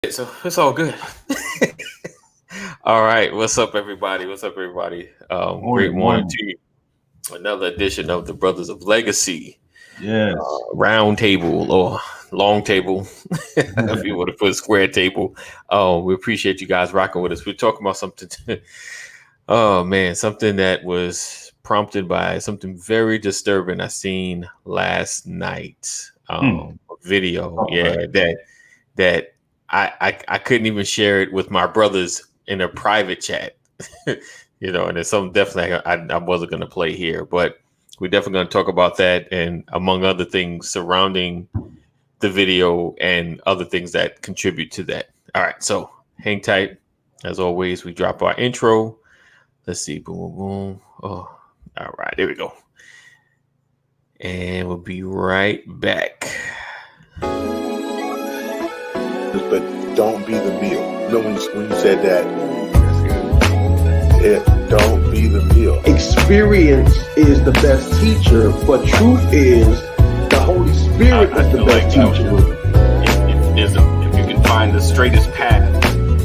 So it's all good. All right. What's up, everybody? What's up, everybody? Great Morning, morning morning. to you. Another edition of the Brothers of Legacy Yes. round table or long table, if you want to put square table. We appreciate you guys rocking with us. We're talking about something. Oh man, something that was prompted by something very disturbing I seen last night. Hmm. A video, Talk about yeah, it. that I couldn't even share it with my brothers in a private chat. And it's something definitely I wasn't going to play here, but we're definitely going to talk about that and among other things surrounding the video and other things that contribute to that. All right, so hang tight. As always, we drop our intro. Let's see, boom, boom, boom. Oh, all right, there we go, and we'll be right back. But don't be the meal. Remember when you said that? Don't be the meal. Experience is the best teacher, but truth is the Holy Spirit is the best teacher. If you can find the straightest path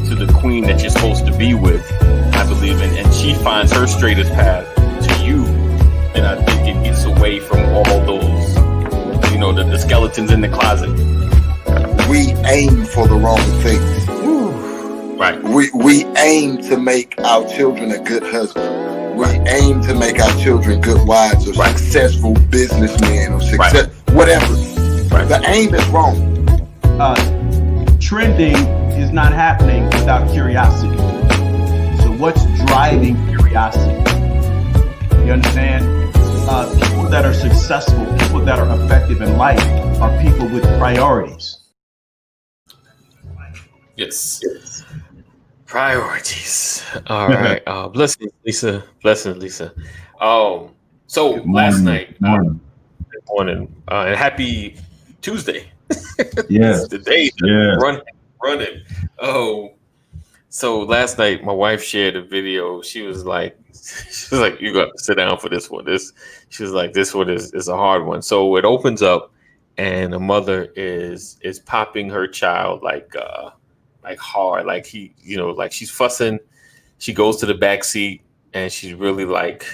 to the queen that you're supposed to be with, I believe in, and she finds her straightest path to you, then I think it gets away from all those, the skeletons in the closet. We aim for the wrong things. Right. We aim to make our children a good husband. We aim to make our children good wives or successful businessmen or success, whatever. Right. The aim is wrong. Trending is not happening without curiosity. So what's driving curiosity? You understand? People that are successful, people that are effective in life are people with priorities. Yes. Priorities. All right. Blessings, Lisa. Blessings, Lisa. So last night, Morning. good morning, and happy Tuesday. Yes. The day Yes. running. Oh, so last night my wife shared a video. She was like, you got to sit down for this one. She was like, this one is a hard one. So it opens up, and a mother is popping her child like hard, like like she's fussing. She goes to the back seat and she's really like,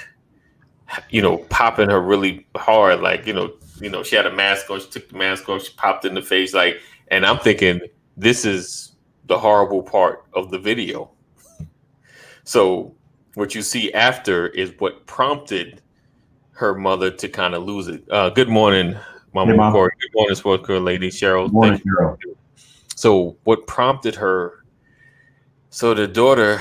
popping her really hard, like she had a mask on. She took the mask off. She popped in the face, like, and I'm thinking this is the horrible part of the video. So what you see after is what prompted her mother to kind of lose it. Good morning, Hey, Mama Mom. Corey. Good morning, Sports Girl Lady Cheryl. Morning, Thank Carol. you. So what prompted her? So the daughter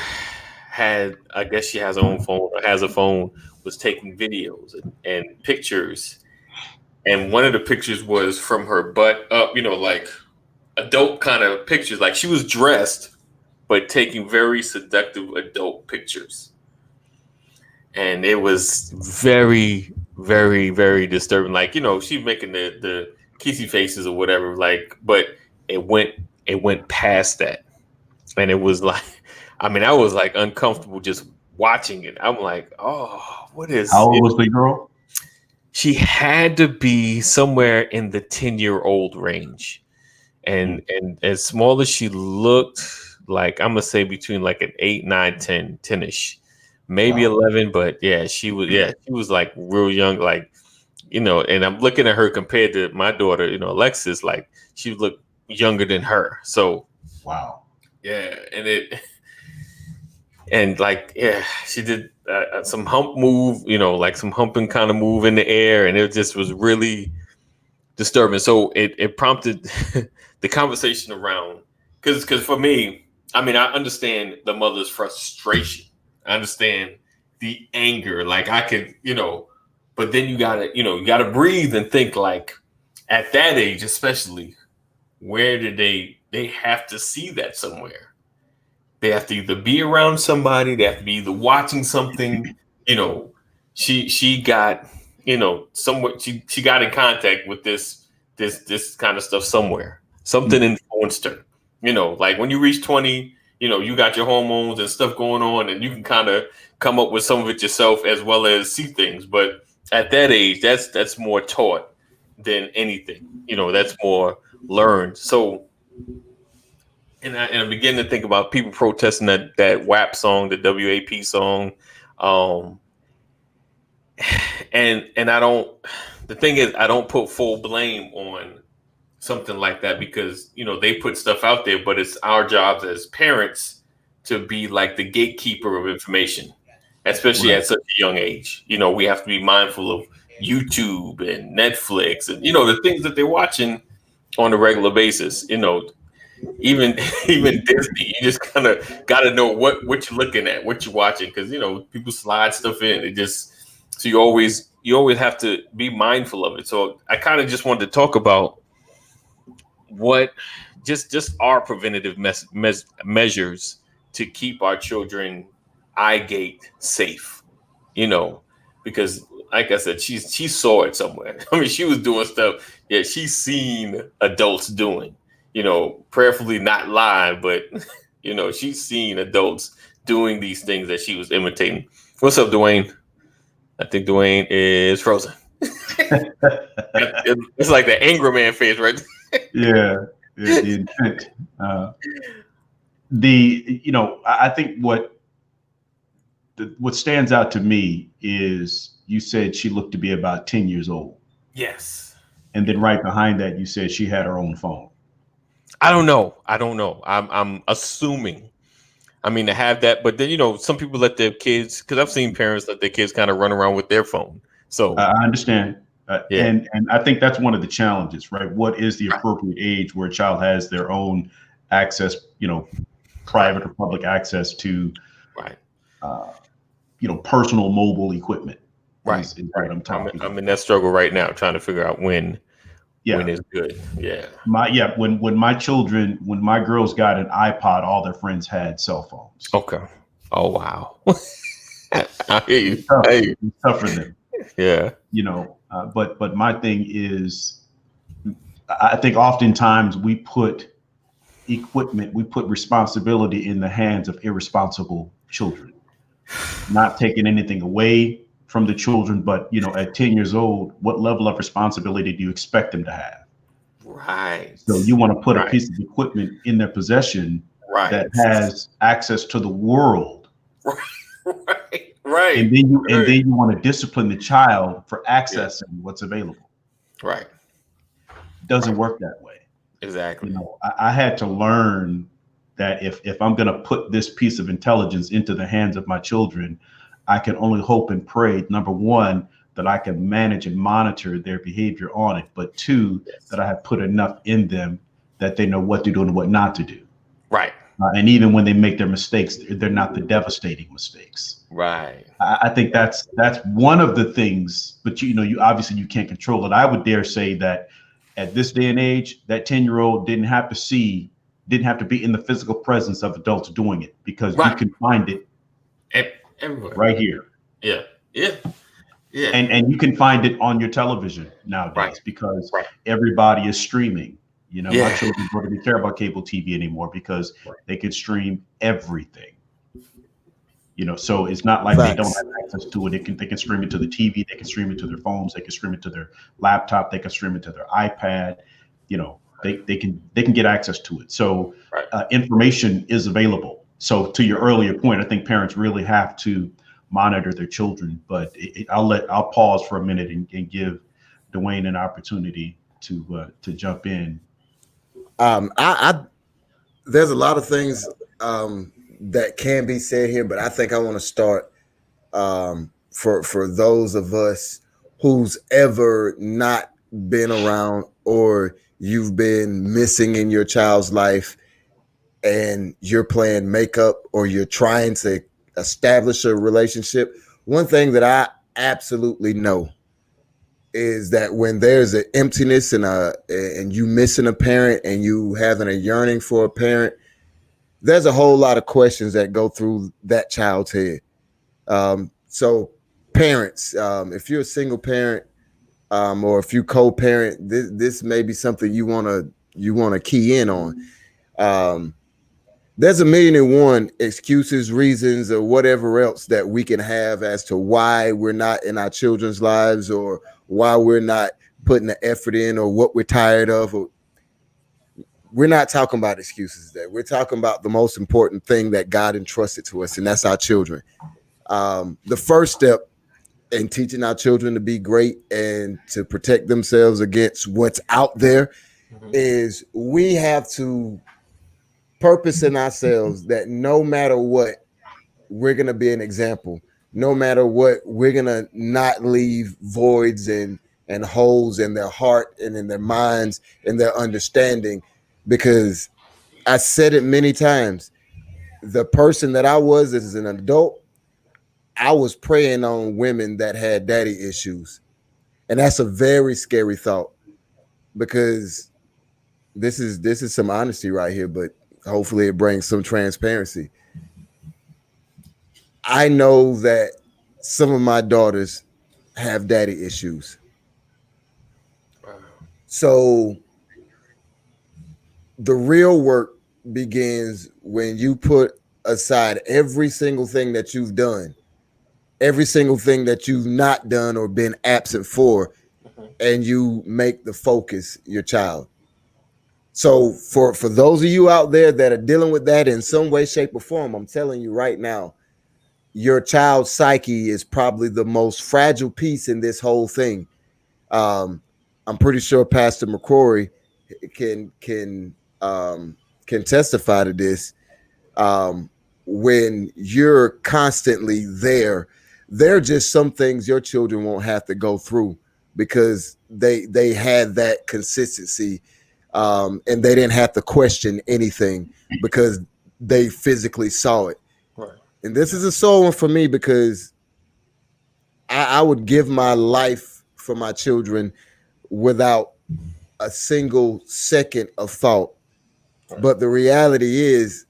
had, I guess she has her own phone or has a phone, was taking videos and pictures. And one of the pictures was from her butt up, like adult kind of pictures. Like she was dressed, but taking very seductive adult pictures. And it was very, very, very disturbing. Like, she's making the kissy faces or whatever, like, but it went past that. And it was like, I mean, I was like uncomfortable just watching it. I'm like, oh, what is How old it? was the girl? She had to be somewhere in the 10-year-old range. And as small as she looked, like I'm gonna say between like an 8, 9, 10, 10-ish, maybe Wow. 11, but she was like real young, like, and I'm looking at her compared to my daughter, Alexis, like she looked younger than her. So Wow. yeah, and like, yeah, she did some hump move, like some humping kind of move in the air, and it just was really disturbing. So it prompted the conversation around, because for me, I mean, I understand the mother's frustration. I understand the anger. Like I could, but then you gotta breathe and think, like, at that age, especially, where did they have to see that somewhere? They have to either be around somebody, they have to be either watching something, you know. She got, somewhere she got in contact with this kind of stuff somewhere. Something influenced her. Like when you reach 20, you got your hormones and stuff going on, and you can kind of come up with some of it yourself as well as see things. But at that age, that's more taught than anything. That's more learned. So And I begin to think about people protesting that WAP song, the WAP song, um, and I don't. The thing is, I don't put full blame on something like that because they put stuff out there, but it's our jobs as parents to be like the gatekeeper of information, especially Right. at such a young age. We have to be mindful of YouTube and Netflix and the things that they're watching on a regular basis. Even even Disney, you just kind of got to know what you're looking at, what you're watching, because people slide stuff in. It just so you always have to be mindful of it. So I kind of just wanted to talk about what just our preventative measures to keep our children eye gate safe. Because like I said, she saw it somewhere. I mean, she was doing stuff. Yeah, she's seen adults doing. Prayerfully not live, but she's seen adults doing these things that she was imitating. What's up, Dwayne? I think Dwayne is frozen. It's like the angry man face, right? Yeah, the intent. I think what stands out to me is you said she looked to be about 10 years old. Yes. And then right behind that, you said she had her own phone. I don't know. I'm assuming. I mean, to have that, but then some people let their kids, because I've seen parents let their kids kind of run around with their phone. So I understand. Yeah. And I think that's one of the challenges, right? What is the appropriate age where a child has their own access, private or public access to, personal mobile equipment? Right. Is what I'm talking I'm in that struggle right now, trying to figure out when it's good. Yeah. When my girls got an iPod, all their friends had cell phones. Okay. Oh wow. I hear you. It's tough for them. Yeah. But my thing is, I think oftentimes we put responsibility in the hands of irresponsible children, not taking anything away from the children, but at 10 years old, what level of responsibility do you expect them to have? Right. So you want to put a piece of equipment in their possession that has access to the world. Right. And then you want to discipline the child for accessing what's available. Right. Doesn't work that way. Exactly. I had to learn that if I'm going to put this piece of intelligence into the hands of my children, I can only hope and pray, number one, that I can manage and monitor their behavior on it, but two, that I have put enough in them that they know what to do and what not to do. Right. And even when they make their mistakes, they're not the devastating mistakes. Right. I think that's one of the things, but you obviously you can't control it. I would dare say that at this day and age, that 10-year-old didn't have to be in the physical presence of adults doing it, because you can find it everywhere. Right here. Yeah. And you can find it on your television nowadays because everybody is streaming. My children don't really care about cable TV anymore because they can stream everything. So it's not like they don't have access to it. They can stream it to the TV. They can stream it to their phones. They can stream it to their laptop. They can stream it to their iPad. They can get access to it. So information is available. So to your earlier point, I think parents really have to monitor their children. But I'll pause for a minute and give Dwayne an opportunity to jump in. There's a lot of things that can be said here, but I think I want to start for those of us who's ever not been around or you've been missing in your child's life and you're playing makeup or you're trying to establish a relationship. One thing that I absolutely know is that when there's an emptiness and you missing a parent and you having a yearning for a parent, there's a whole lot of questions that go through that child's head. So parents, if you're a single parent or if you co-parent, this may be something you want to key in on. There's a million and one excuses, reasons, or whatever else that we can have as to why we're not in our children's lives or why we're not putting the effort in or what we're tired of. we're not talking about excuses today. We're talking about the most important thing that God entrusted to us, and that's our children. The first step in teaching our children to be great and to protect themselves against what's out there is we have to purpose in ourselves that no matter what, we're going to be an example. No matter what, we're going to not leave voids and holes in their heart and in their minds and their understanding, because I said it many times. The person that I was as an adult, I was preying on women that had daddy issues. And that's a very scary thought, because this is some honesty right here, but hopefully it brings some transparency. I know that some of my daughters have daddy issues. So the real work begins when you put aside every single thing that you've done, every single thing that you've not done or been absent for, and you make the focus your child. So for those of you out there that are dealing with that in some way, shape, or form, I'm telling you right now, your child's psyche is probably the most fragile piece in this whole thing. I'm pretty sure Pastor McCrory can testify to this. When you're constantly there are just some things your children won't have to go through because they had that consistency, and they didn't have to question anything because they physically saw it. Right. And this is a sore one for me, because I would give my life for my children without a single second of thought. But the reality is,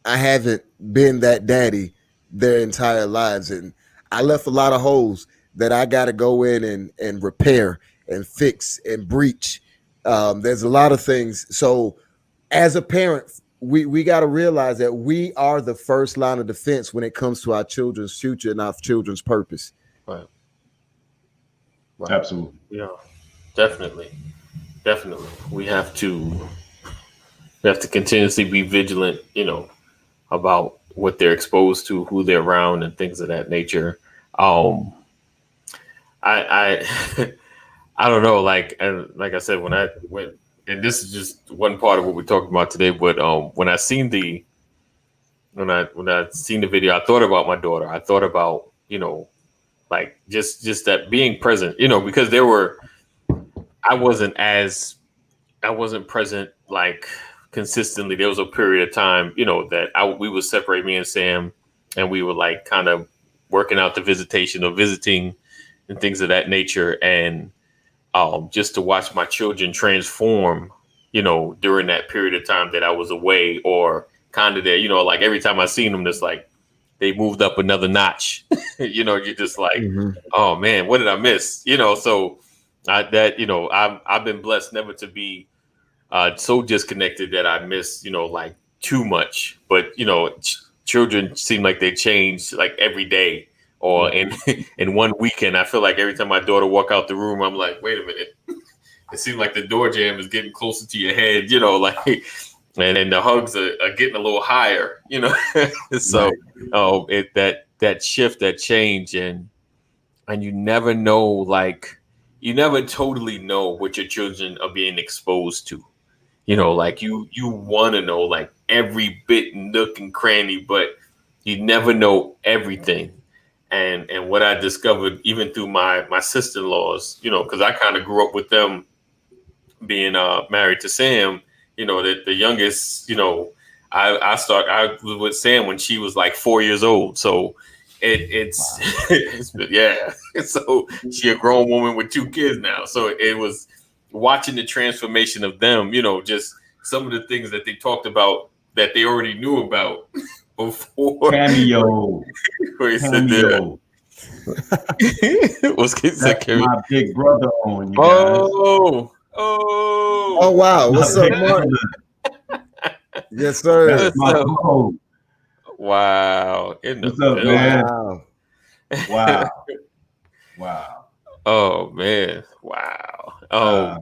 I haven't been that daddy their entire lives. And I left a lot of holes that I got to go in and repair and fix and breach. There's a lot of things. So as a parent, we got to realize that we are the first line of defense when it comes to our children's future and our children's purpose. Right. Absolutely. Yeah, definitely. We have to continuously be vigilant, about what they're exposed to, who they're around, and things of that nature. I I don't know, like I said, when I went, and this is just one part of what we're talking about today, but when I seen the video, I thought about my daughter. I thought about, like just that being present, because I wasn't present like consistently. There was a period of time, that we would separate, me and Sam, and we were like kind of working out the visitation or visiting and things of that nature. And just to watch my children transform, during that period of time that I was away, or kind of there, like every time I seen them, it's like they moved up another notch. You're just like, oh man, what did I miss? So I've been blessed never to be so disconnected that I miss, like too much. But children seem like they change like every day, or in one weekend. I feel like every time my daughter walk out the room, I'm like, wait a minute. It seems like the door jam is getting closer to your head, like, and the hugs are getting a little higher, So, that shift, that change, and you never know, like, you never totally know what your children are being exposed to, like you want to know like every bit, nook and cranny, but you never know everything. And what I discovered even through my sister-in-laws, because I kind of grew up with them being married to Sam, that the youngest, I was with Sam when she was like 4 years old. So it's yeah. So she a grown woman with 2 kids now. So it was watching the transformation of them, just some of the things that they talked about that they already knew about before. Cameo. Cameo. That's my big brother on, you guys. Oh wow. What's up, Mark? Yes, sir. That's my bro. Wow. What's up, man? Wow. Wow. Oh man. Wow.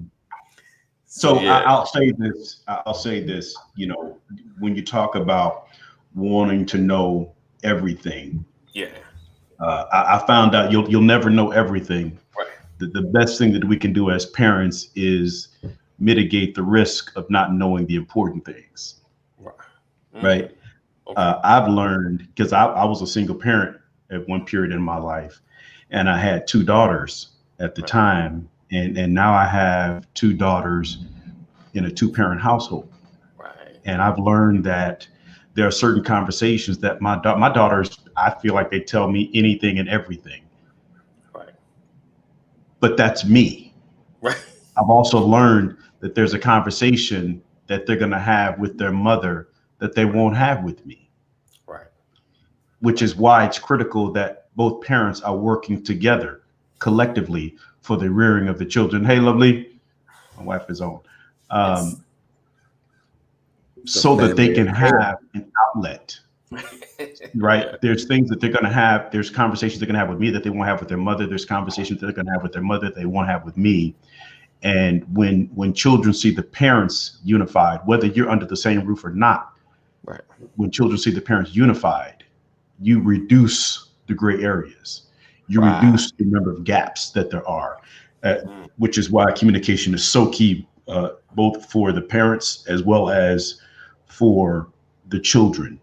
So yeah. I'll say this. I'll say this. You know, when you talk about wanting to know everything, Yeah. I found out you'll never know everything. Right. The best thing that we can do as parents is mitigate the risk of not knowing the important things. Right. Right. Okay. I've learned because I was a single parent at one period in my life, and I had two daughters at the time, and now I have two daughters in a two-parent household. Right. And I've learned that there are certain conversations that my daughters, I feel like they tell me anything and everything. Right. But that's me. Right. I've also learned that there's a conversation that they're going to have with their mother that they won't have with me. Right. Which is why it's critical that both parents are working together collectively for the rearing of the children. Hey, lovely, my wife is on. So that they can have an outlet, right? Yeah. There's things that they're going to have. There's conversations they're going to have with me that they won't have with their mother. There's conversations they're going to have with their mother that they won't have with me. And when children see the parents unified, whether you're under the same roof or not, right? When children see the parents unified, you reduce the gray areas. You reduce the number of gaps that there are, which is why communication is so key, both for the parents as well as for the children.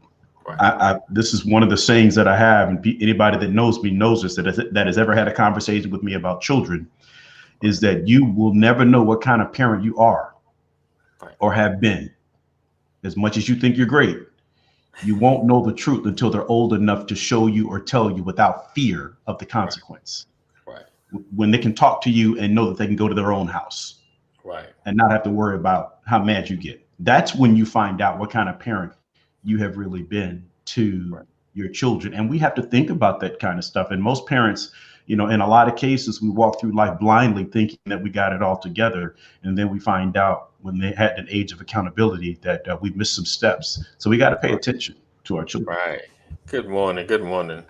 Right. This is one of the sayings that I have, and anybody that knows me knows this, that has ever had a conversation with me about children, is that you will never know what kind of parent you are or have been. As much as you think you're great, you won't know the truth until they're old enough to show you or tell you without fear of the consequence. Right. When they can talk to you and know that they can go to their own house. Right. And not have to worry about how mad you get. That's when you find out what kind of parent you have really been to your children. And we have to think about that kind of stuff. And most parents, you know, in a lot of cases, we walk through life blindly thinking that we got it all together. And then we find out when they had an age of accountability that we missed some steps. So we got to pay attention to our children. Right. Good morning. Good morning,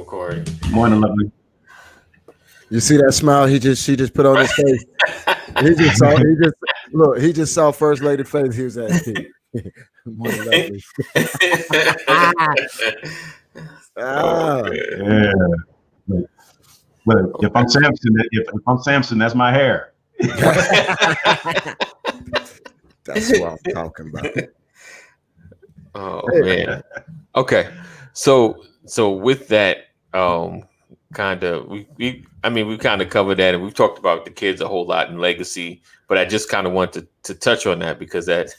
Corey. Morning, lovely. You see that smile she just put on his face? He just saw First Lady face. He was at morning, lovely. Yeah. But if I'm Samson, that's my hair. That's what I'm talking about. Oh man. Okay. So with that, kind of we kind of covered that, and we've talked about the kids a whole lot in legacy, but I just kind of wanted to touch on that because that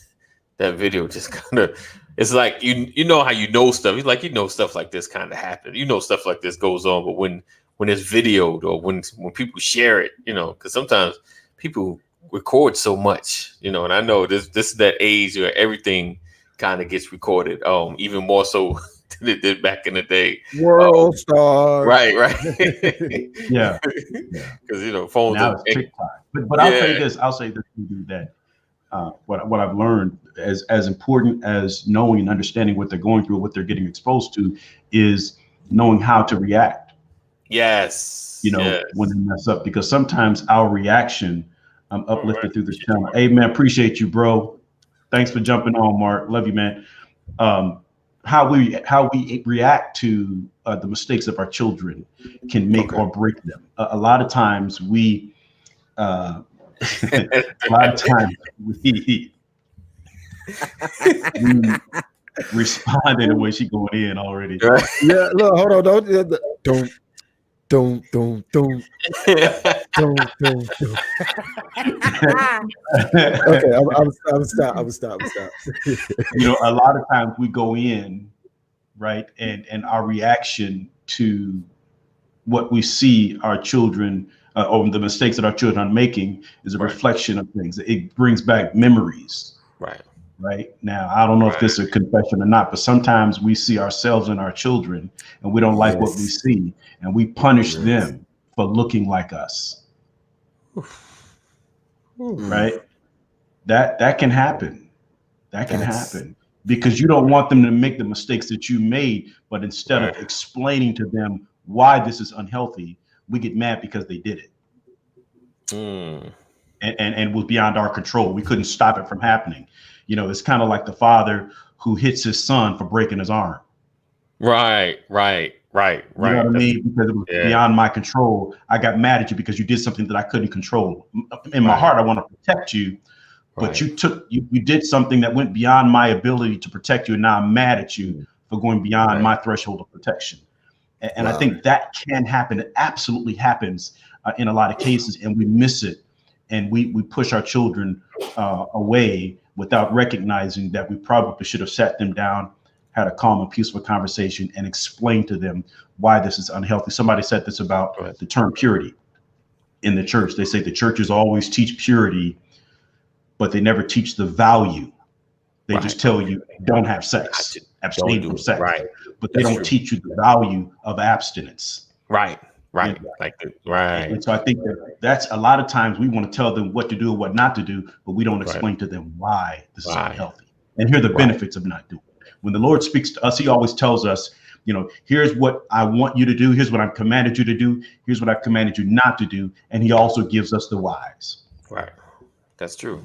video just kind of, it's like you know how you know stuff. It's like stuff like this kind of happened. Stuff like this goes on, but when it's videoed or when people share it, because sometimes people record so much, and I know this is that age where everything kind of gets recorded, even more so than it did back in the day. World star, right? Yeah, because phones now it's TikTok. But I'll say this to you that what I've learned as important as knowing and understanding what they're going through, what they're getting exposed to, is knowing how to react. Yes. When they mess up, because sometimes our reaction, I'm uplifted through this channel. Hey man, appreciate you, bro. Thanks for jumping on, Mark. Love you, man. How we react to the mistakes of our children can make or break them. A lot of times we respond in a way. She going in already. Yeah, look, hold on, don't. Okay, I'm stop. A lot of times we go in, right, and our reaction to what we see our children or the mistakes that our children are making is a reflection of things. It brings back memories. Right now, I don't know if this is a confession or not, but sometimes we see ourselves in our children and we don't like what we see, and we punish them for looking like us. Right? That can happen. That can happen because you don't want them to make the mistakes that you made, but instead of explaining to them why this is unhealthy, we get mad because they did it. and was beyond our control. We couldn't stop it from happening. You know, it's kind of like the father who hits his son for breaking his arm. Right. You know what I mean? Because it was beyond my control. I got mad at you because you did something that I couldn't control. In my heart, I want to protect you, but you did something that went beyond my ability to protect you, and now I'm mad at you for going beyond my threshold of protection. And I think that can happen. It absolutely happens in a lot of cases, and we miss it, and we push our children away without recognizing that we probably should have sat them down, had a calm and peaceful conversation, and explained to them why this is unhealthy. Somebody said this about the term purity in the church. They say the churches always teach purity, but they never teach the value. They just tell you don't have sex, abstain from sex, but they don't teach you the value of abstinence. Right. And so I think that's a lot of times we want to tell them what to do or what not to do, but we don't explain to them why this is unhealthy. And here are the benefits of not doing it. When the Lord speaks to us, he always tells us, you know, here's what I want you to do. Here's what I've commanded you to do. Here's what I've commanded you not to do. And he also gives us the whys. Right. That's true.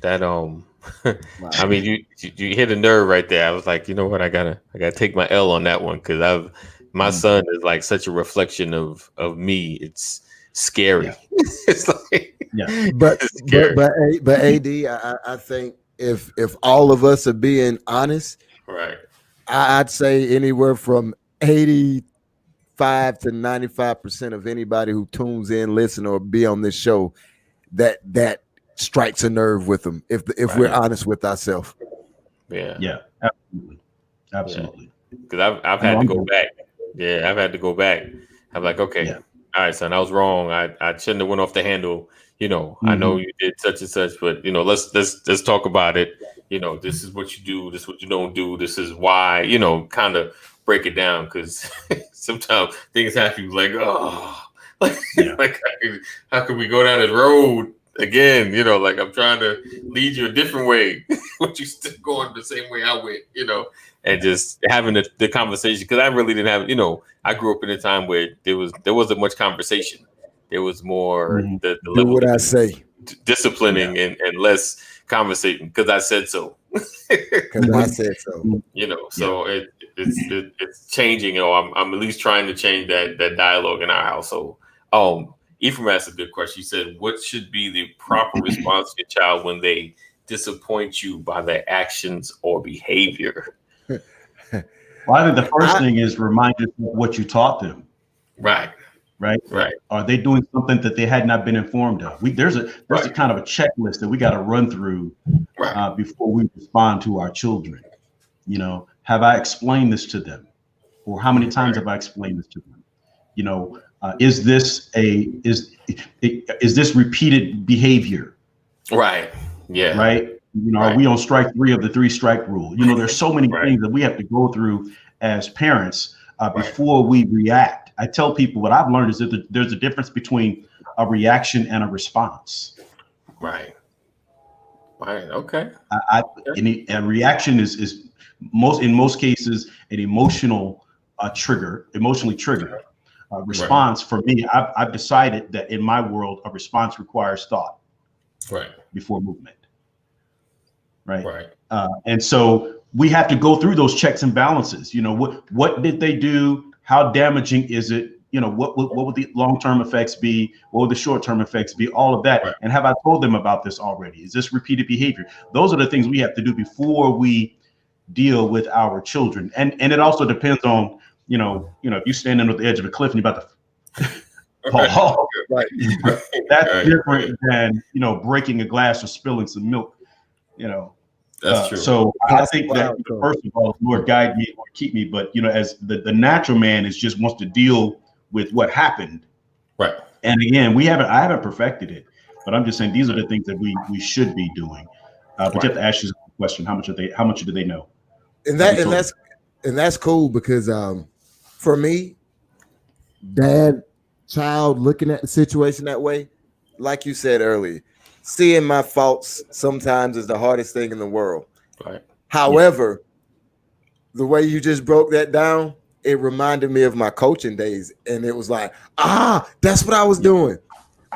That, I mean, you hit a nerve right there. I was like, you know what? I gotta take my L on that one. Cause my son is like such a reflection of me. It's scary. It's like, but AD, I think if all of us are being honest, I'd say anywhere from 85 to 95% of anybody who tunes in, listen, or be on this show, that strikes a nerve with them. If we're honest with ourselves. Yeah, absolutely. Because I've had to go back. Yeah, I've had to go back. I'm like, okay, all right, son, I was wrong. I shouldn't have went off the handle. You know, I know you did such and such, but you know, let's talk about it. You know, this is what you do. This is what you don't do. This is why. You know, kind of break it down, because sometimes things happen. Like, like how can we go down this road again? You know, like I'm trying to lead you a different way, but you still going the same way I went. You know. And just having the conversation, because I really didn't have, you know, I grew up in a time where there wasn't much conversation. There was more the level what I say, disciplining and less conversating because I said so. Because I said so. You know, so it's changing. You know, I'm at least trying to change that dialogue in our household. Ephraim asked a good question. He said, "What should be the proper response to your child when they disappoint you by their actions or behavior?" Well, I think the first thing is remind us of what you taught them. Right. Are they doing something that they had not been informed of? There's a kind of a checklist that we got to run through before we respond to our children. You know, have I explained this to them, or how many times have I explained this to them? You know, is this repeated behavior? Right. Yeah. Right. You know, are we on strike 3 of the 3 strike rule? You know, there's so many things that we have to go through as parents before we react. I tell people what I've learned is that there's a difference between a reaction and a response. Right. Okay. A reaction is in most cases an emotionally triggered. Response for me, I've decided that in my world, a response requires thought. Before movement. Right. And so we have to go through those checks and balances. You know, what did they do? How damaging is it? You know, what would the long-term effects be? What would the short-term effects be? All of that. And have I told them about this already? Is this repeated behavior? Those are the things we have to do before we deal with our children. And it also depends on, you know, if you're standing at the edge of a cliff and you're about to fall, that's different than, you know, breaking a glass or spilling some milk. You know, that's true. So I think that first of all, Lord guide me or keep me. But, you know, as the natural man is just wants to deal with what happened. Right. And again, I haven't perfected it, but I'm just saying these are the things that we should be doing. But you have to ask yourself the question: how much do they know? And that's cool because for me, dad, child looking at the situation that way, like you said earlier. Seeing my faults sometimes is the hardest thing in the world. Right. However, the way you just broke that down, it reminded me of my coaching days. And it was like, that's what I was doing.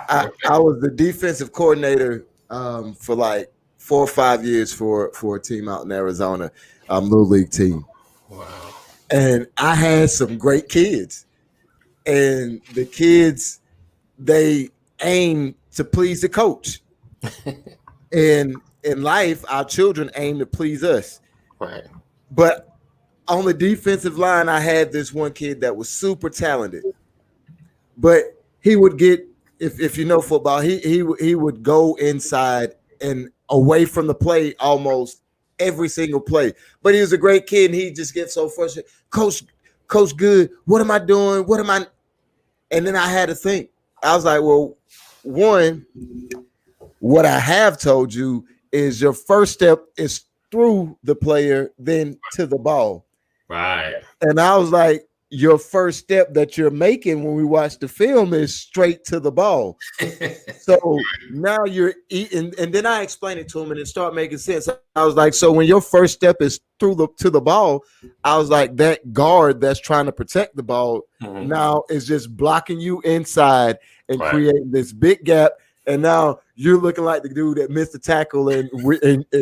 I was the defensive coordinator for like 4 or 5 years for a team out in Arizona, little league team. Wow. And I had some great kids, and the kids, they aim to please the coach. And in life, our children aim to please us. Right. But on the defensive line, I had this one kid that was super talented, but he would get, if you know football, he would go inside and away from the play almost every single play. But he was a great kid, and he just gets so frustrated. Coach Good, what am I doing? What am I? And then I had to think. I was like, well, one, what I have told you is your first step is through the player, then to the ball. Right. And I was like, your first step that you're making when we watch the film is straight to the ball. So now you're eating, and then I explained it to him, and it started making sense. I was like, so when your first step is to the ball, I was like, that guard that's trying to protect the ball now is just blocking you inside and creating this big gap. And now you're looking like the dude that missed the tackle and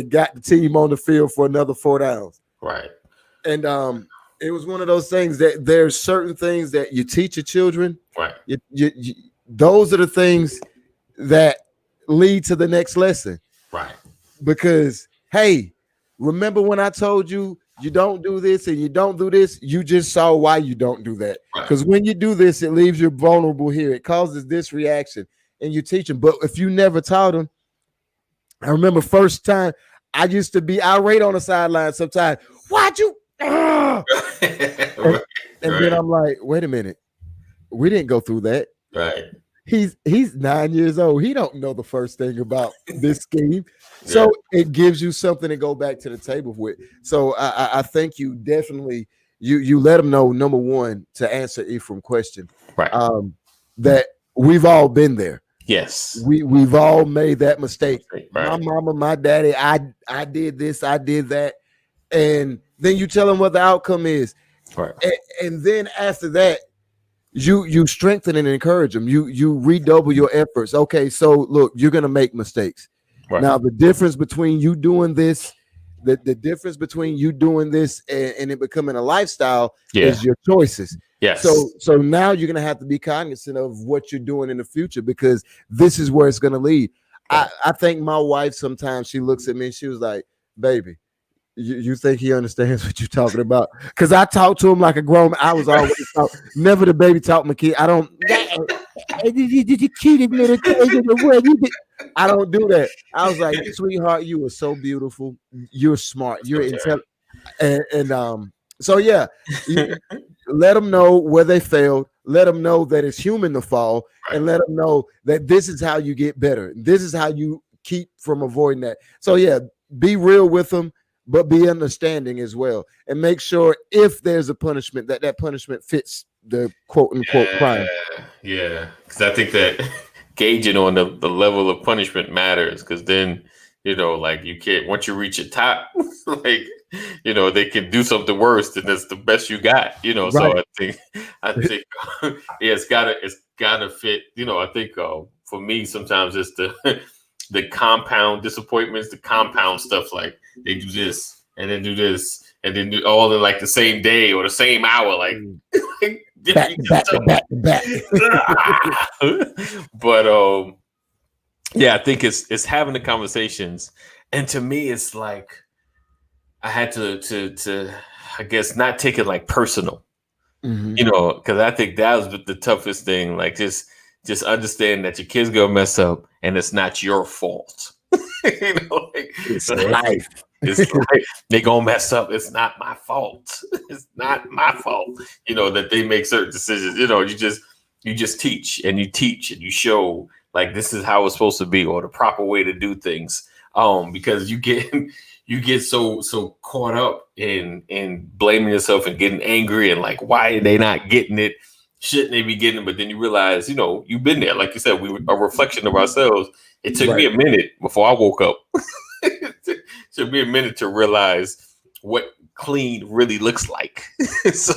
got the team on the field for another 4 downs. Right. And it was one of those things that there's certain things that you teach your children. Right. Those are the things that lead to the next lesson. Right. Because, hey, remember when I told you you don't do this and you don't do this? You just saw why you don't do that. Because when you do this, it leaves you vulnerable here. It causes this reaction. And you teach them. But if you never taught them, I remember first time I used to be irate on the sideline sometimes. Why'd you? And then I'm like, wait a minute. We didn't go through that. Right. He's 9 years old. He don't know the first thing about this scheme. So it gives you something to go back to the table with. So I think you definitely you let them know, number one, to answer Ephraim's question. Right. That we've all been there. Yes. We've all made that mistake. Right. My mama, my daddy, I did this, I did that. And then you tell them what the outcome is. Right. And then after that, you strengthen and encourage them. You redouble your efforts. Okay, so look, you're gonna make mistakes. Right. Now, the difference between you doing this, the difference between you doing this and it becoming a lifestyle is your choices. Yes. So now you're gonna have to be cognizant of what you're doing in the future, because this is where it's gonna lead. Right. I think my wife sometimes, she looks at me and she was like, baby, you think he understands what you're talking about? Because I talk to him like a grown man. I was always never the baby talk my kid. I don't. You cheated, little kid. I don't do that. I was like, sweetheart, you are so beautiful. You're smart. You're intelligent. And so yeah, let them know where they failed. Let them know that it's human to fall, and let them know that this is how you get better. This is how you keep from avoiding that. So yeah, be real with them, but be understanding as well, and make sure if there's a punishment, that punishment fits the quote unquote crime. Yeah, because I think that gauging on the level of punishment matters, because then, like, you can't, once you reach a top, like, they can do something worse, and that's the best you got, Right. So I think it's gotta fit, I think for me, sometimes it's the compound disappointments, the compound stuff, like they do this and then do this and then do all in like the same day or the same hour, like back to back. But yeah, I think it's having the conversations, and to me, it's like I had to I guess not take it like personal, because I think that was the toughest thing. Like just understand that your kid's gonna mess up, and it's not your fault. It's life. It's life. They gonna mess up. It's not my fault. It's not my fault. That they make certain decisions. You just teach and you show, like, this is how it's supposed to be, or the proper way to do things. Because you get so caught up in blaming yourself and getting angry and like, why are they not getting it? Shouldn't they be getting it? But then you realize, you've been there. Like you said, we were a reflection of ourselves. It took me a minute before I woke up. It took me a minute to realize what clean really looks like. So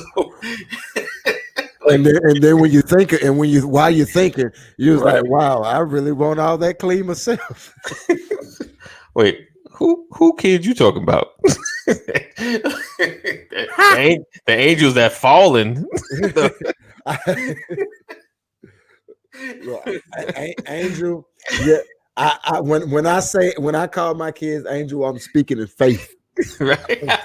and then when you think and while you're thinking, you was like, wow, I really want all that clean myself. Wait, who kid you talking about? the angels that fallen. Angel, yeah. When I call my kids Angel, I'm speaking in faith. right.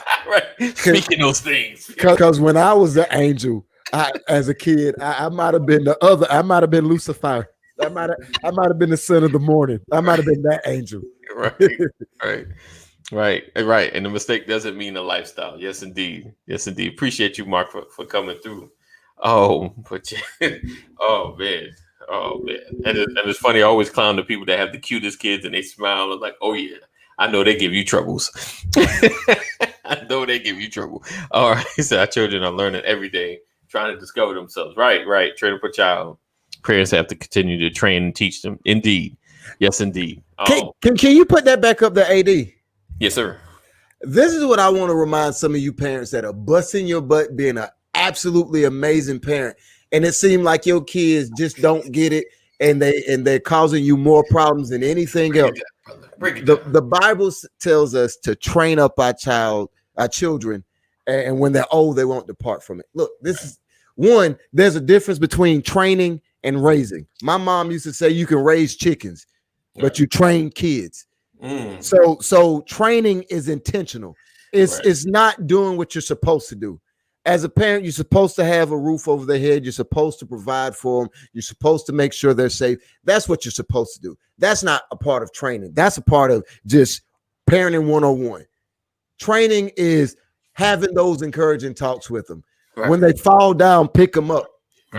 Speaking those things. Because when I was the angel, as a kid, I might have been I might have been Lucifer. I might have been the son of the morning. I might have been that angel. Right. And the mistake doesn't mean a lifestyle. Yes, indeed. Appreciate you, Mark, for coming through. Oh, but oh man. And it's funny. I always clown the people that have the cutest kids and they smile. I'm like, oh yeah, I know they give you troubles. I know they give you trouble. All right. So our children are learning every day, trying to discover themselves. Right. Train up a child. Parents have to continue to train and teach them. Indeed. Yes, indeed. Can you put that back up to AD? Yes, sir. This is what I want to remind some of you parents that are busting your butt being an absolutely amazing parent, and it seems like your kids just don't get it, and they're causing you more problems than anything else. The Bible tells us to train up our children, and when they're old, they won't depart from it. Look, this is one. There's a difference between training and raising. My mom used to say you can raise chickens, but you train kids. So training is intentional. It's not doing what you're supposed to do. As a parent, you're supposed to have a roof over their head. You're supposed to provide for them. You're supposed to make sure they're safe. That's what you're supposed to do. That's not a part of training. That's a part of just parenting 101. Training is having those encouraging talks with them. Right. When they fall down, pick them up,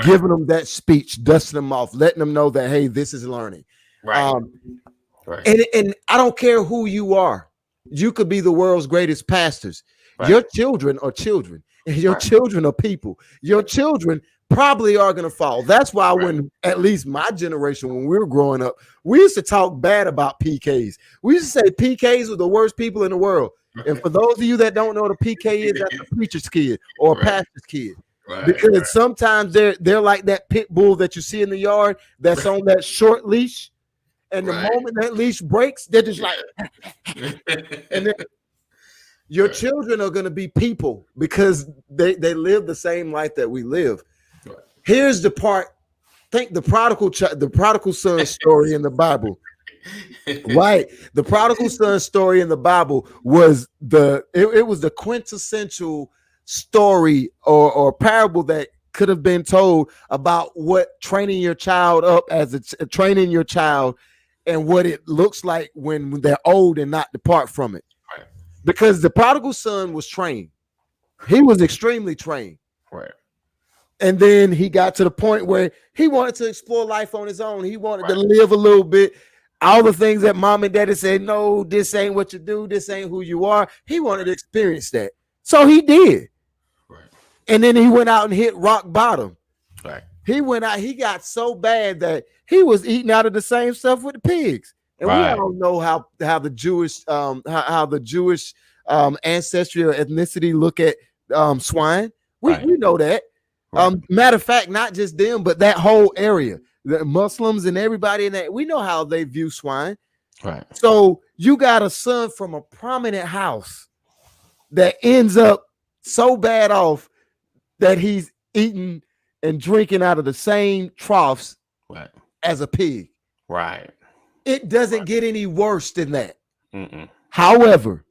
giving them that speech, dusting them off, letting them know that, hey, this is learning. Right. And I don't care who you are. You could be the world's greatest pastors. Right. Your children are children. And your children are people. Your children probably are going to fall. That's why when at least my generation, when we were growing up, we used to talk bad about PKs. We used to say PKs were the worst people in the world. And for those of you that don't know what a PK is, that's a preacher's kid or a pastor's kid. Because sometimes they're like that pit bull that you see in the yard that's on that short leash. And the moment that leash breaks, they're just like, and then your children are going to be people because they live the same life that we live. Here's the part. Think the prodigal son story in the Bible. Right. The prodigal son story in the Bible was it was the quintessential story or parable that could have been told about what training your child up training your child and what it looks like when they're old and not depart from it. Right. Because the prodigal son was trained. He was extremely trained. Right. And then he got to the point where he wanted to explore life on his own. He wanted to live a little bit. All the things that mom and daddy said, no, this ain't what you do. This ain't who you are. He wanted to experience that. So he did. Right. And then he went out and hit rock bottom. Right. He went out. He got so bad that he was eating out of the same stuff with the pigs. And we all know how the Jewish ancestry or ethnicity look at swine. We know that. Matter of fact, not just them, but that whole area, the Muslims and everybody in that, we know how they view swine. Right. So you got a son from a prominent house that ends up so bad off that he's eating and drinking out of the same troughs as a pig. Right. It doesn't get any worse than that. Mm-mm. However,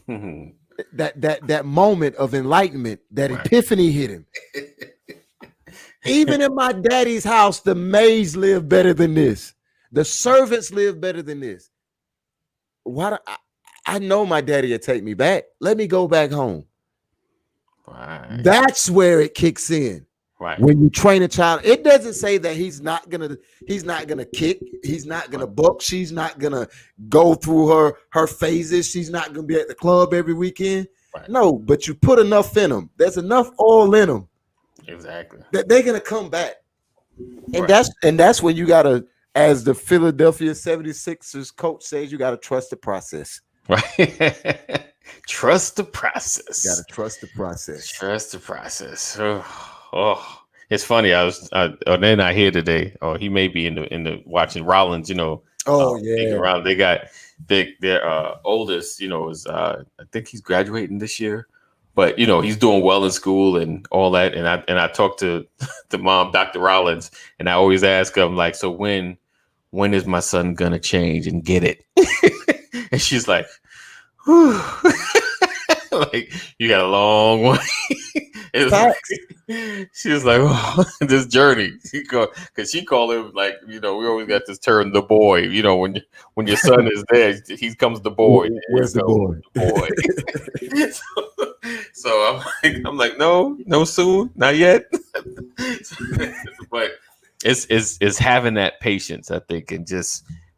that moment of enlightenment, that epiphany hit him. Even in my daddy's house, the maids live better than this. The servants live better than this. I know my daddy will take me back. Let me go back home. Right. That's where it kicks in. Right. When you train a child, it doesn't say that he's not gonna kick, he's not gonna buck, she's not gonna go through her phases, she's not gonna be at the club every weekend. Right. No, but you put enough in them. There's enough oil in them. Exactly. That they're gonna come back. And that's when you gotta, as the Philadelphia 76ers coach says, you gotta trust the process. Right. Trust the process. You gotta trust the process. Trust the process. Oh, It's funny. Then I hear today, or he may be in the watching Rollins, taking Yeah. around. They got their oldest, is I think he's graduating this year, but he's doing well in school and all that. And I talked to the mom, Dr. Rollins, and I always ask him like, so when is my son gonna change and get it? And she's like, whew. Like, you got a long way. She was like, oh, this journey. Because she called him like, we always got this term, the boy. When your son is there, he comes the boy. Where's the boy? The boy. So I'm like, no, soon, not yet. But it's having that patience, I think, and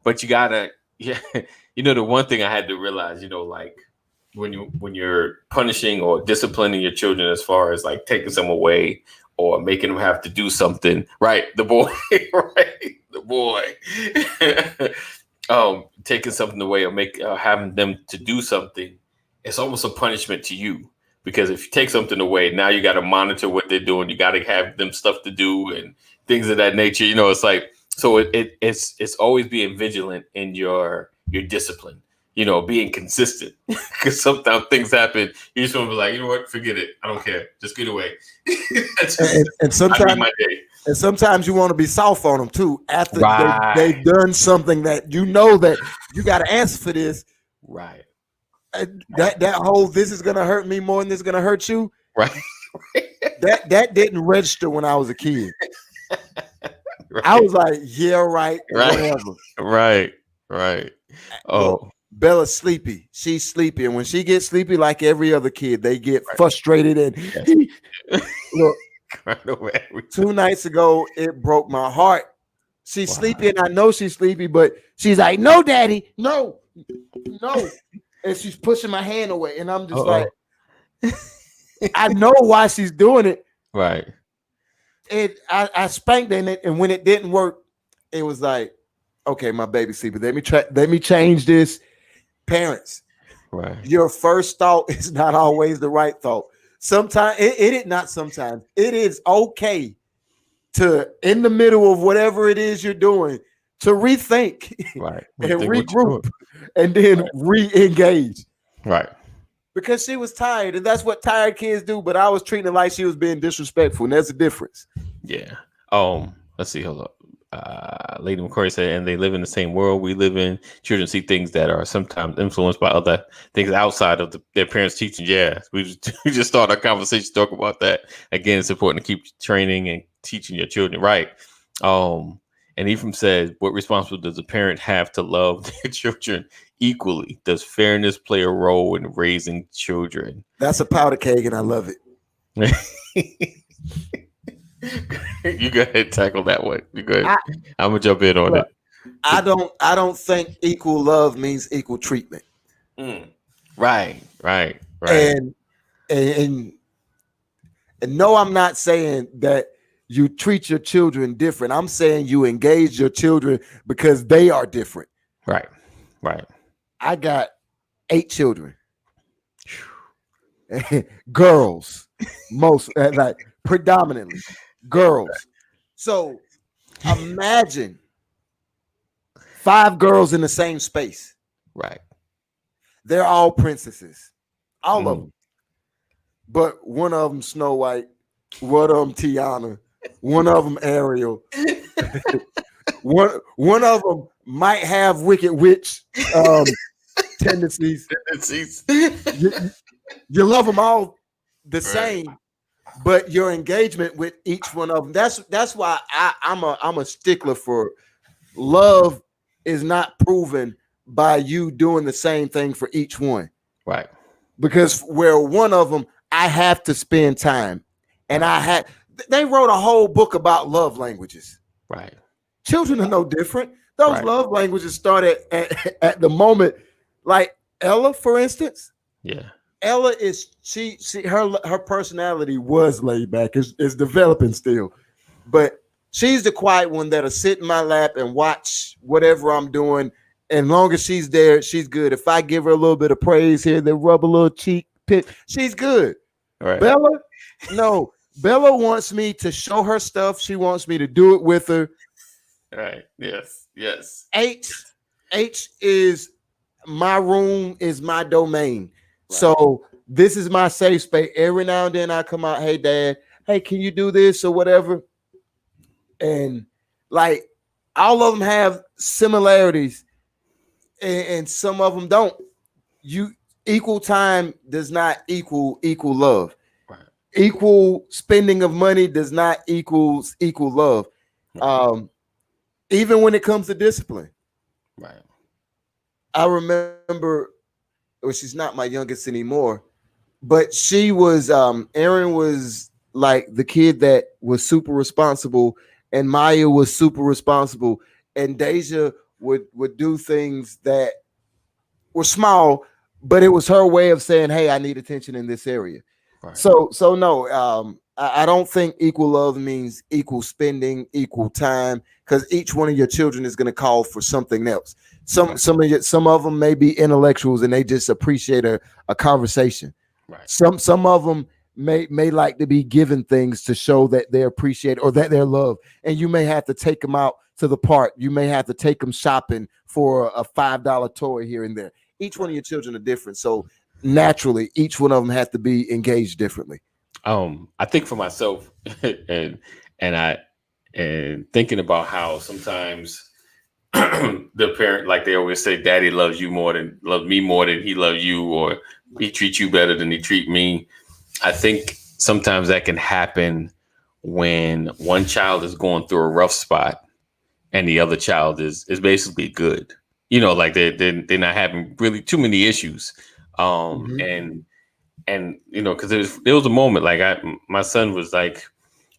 but you gotta, the one thing I had to realize, like, when you're punishing or disciplining your children, as far as like taking some away or making them have to do something, right? The boy, right? The boy, taking something away or having them to do something, it's almost a punishment to you, because if you take something away, now you got to monitor what they're doing. You got to have them stuff to do and things of that nature. It's like, so it's always being vigilant in your discipline. Being consistent, because sometimes things happen. You just want to be like, you know what, forget it. I don't care. Just get away. and sometimes you want to be soft on them too. After they've done something that that you got to answer for this. Right. That whole this is gonna hurt me more than this is gonna hurt you. Right. that didn't register when I was a kid. Right. I was like, yeah, right. Whatever. Right. Oh. Look, Bella's sleepy. She's sleepy. And when she gets sleepy, like every other kid, they get frustrated. And look, 2 nights ago, it broke my heart. She's sleepy, and I know she's sleepy, but she's like, no, daddy, no. And she's pushing my hand away. And I'm just like, I know why she's doing it. Right. I spanked in it, and when it didn't work, it was like, okay, my baby's sleeping. Let me change this. Parents, right? Your first thought is not always the right thought. Sometimes it is okay to, in the middle of whatever it is you're doing, to rethink, right, and regroup, and then re-engage, right? Because she was tired, and that's what tired kids do. But I was treating her like she was being disrespectful, and there's a difference. Yeah. Let's see. Hold up. Lady McCoy said, and they live in the same world we live in. Children see things that are sometimes influenced by other things outside of their parents' teaching. Yeah, we just started our conversation talking about that. Again, it's important to keep training and teaching your children, right? And Ephraim said, what responsibility does a parent have to love their children equally? Does fairness play a role in raising children? That's a powder keg, and I love it. You go ahead and tackle that one. You go ahead. I'm gonna jump in on it. I don't think equal love means equal treatment. Right. And no, I'm not saying that you treat your children different. I'm saying you engage your children because they are different. Right. I got 8 children. Girls, most like predominantly girls. So imagine 5 girls in the same space. Right. They're all princesses, all of them. But one of them Snow White, one of them Tiana, one of them Ariel. one of them might have Wicked Witch tendencies. You love them all the same, but your engagement with each one of them. That's why I'm a stickler for love is not proven by you doing the same thing for each one. Right. Because where one of them, I have to spend time. And they wrote a whole book about love languages. Right. Children are no different. Those love languages started at the moment. Like Ella, for instance. Yeah. Ella is her personality was laid back. It's developing still. But she's the quiet one that'll sit in my lap and watch whatever I'm doing. And long as she's there, she's good. If I give her a little bit of praise here, then rub a little cheek pit, she's good. Right. Bella, no, Bella wants me to show her stuff. She wants me to do it with her. Right. Yes. Yes. H is my room, is my domain. Right. So this is my safe space. Every now and then I come out, hey dad, hey, can you do this or whatever? And like all of them have similarities, and some of them don't. You equal time does not equal love. Right. Equal spending of money does not equal love. Right. Even when it comes to discipline. Right. I remember, well, she's not my youngest anymore, but she was Erin was like the kid that was super responsible, and Maya was super responsible, and Deja would do things that were small, but it was her way of saying, hey, I need attention in this area. Right. So no, I don't think equal love means equal spending, equal time, because each one of your children is going to call for something else. Some of them may be intellectuals and they just appreciate a conversation. Right. Some of them may like to be given things to show that they appreciate or that they're loved, and you may have to take them out to the park. You may have to take them shopping for a $5 toy here and there. Each one of your children are different, so naturally, each one of them has to be engaged differently. I think for myself, and thinking about how sometimes the parent, like they always say, daddy loves me more than he loves you, or he treats you better than he treat me. I think sometimes that can happen when one child is going through a rough spot and the other child is basically good. You know, like they're not having really too many issues. And you know, because there was a moment like my son was like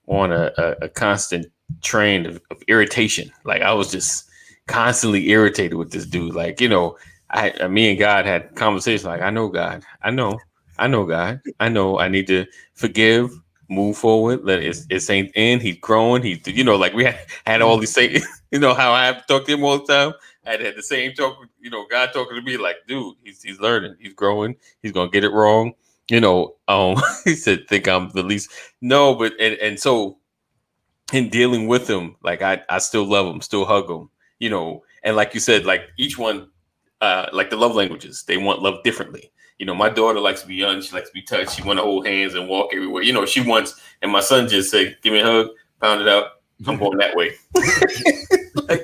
on a constant train of irritation. Like I was just constantly irritated with this dude. Like, you know, me and God had conversations like, I know God, I know God, I know I need to forgive, move forward. Let it ain't end. He's growing. You know, like we had all these same, you know, how I have to talk to him all the time. I had the same talk, you know, God talking to me like, dude, he's learning, he's growing, he's gonna get it wrong. You know, he said, think I'm the least. No, but and so in dealing with him, like I still love him, still hug him, you know, and like you said, like each one, like the love languages, they want love differently. You know, my daughter likes to be young, she likes to be touched, she want to hold hands and walk everywhere. You know, she wants, and my son just say, give me a hug, pound it out, I'm going that way. Like,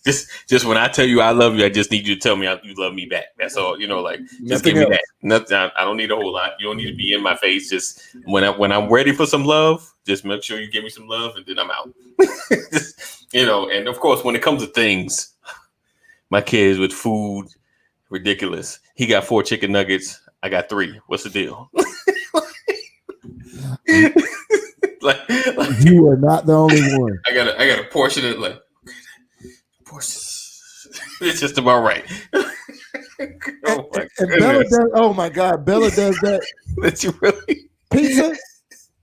just when I tell you I love you, I just need you to tell me you love me back. That's all. You know, like just give me that. Nothing. I don't need a whole lot. You don't need to be in my face. Just when I'm ready for some love, just make sure you give me some love, and then I'm out. Just, you know, and of course, when it comes to things, my kids with food, ridiculous. He got 4 chicken nuggets. I got 3. What's the deal? like you are not the only one. I got a portion of like. It's just about right. And Bella does. Oh my God, Bella does that. That you really pizza.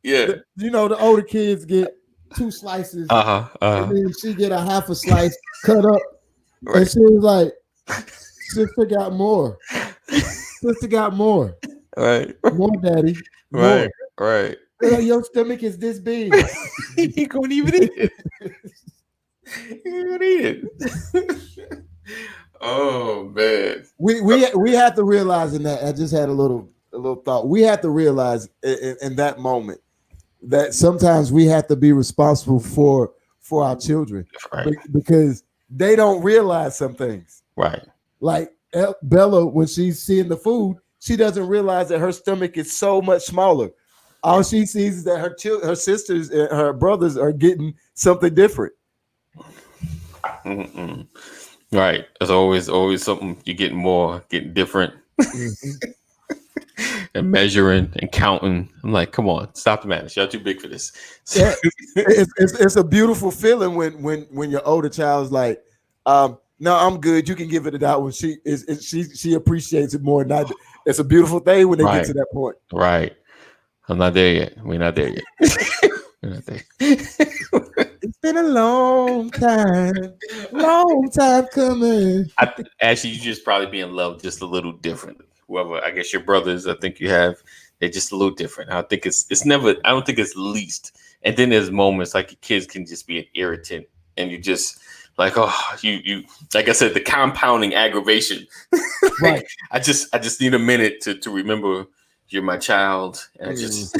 Yeah, you know the older kids get 2 slices, and then she get a half a slice cut up, right. And she was like, "Sister got more. Sister got more. Right, more, daddy. Right, more. Right. Your stomach is this big. You gonna even eat it." Oh man, we have to realize in that. I just had a little thought. We have to realize in that moment that sometimes we have to be responsible for our children, right. Because they don't realize some things. Right. Like Bella, when she's seeing the food, she doesn't realize that her stomach is so much smaller. All she sees is that her sisters and her brothers are getting something different. Mm-mm. Right. There's always something you're getting more, getting different. And measuring and counting. I'm like, come on, stop the madness. Y'all too big for this. Yeah, it's a beautiful feeling when your older child's like, no, I'm good. You can give it out when she appreciates it more. Not it's a beautiful thing when they get to that point. Right. I'm not there yet. We're not there yet. We're not there. It's been a long time coming. Actually, you just probably being loved just a little differently. Whoever, I guess your brothers, I think you have They're just a little different. I think it's never. I don't think it's least. And then there's moments like your kids can just be an irritant, and you just like, oh, you like I said, the compounding aggravation. Right. I just need a minute to remember you're my child, and I just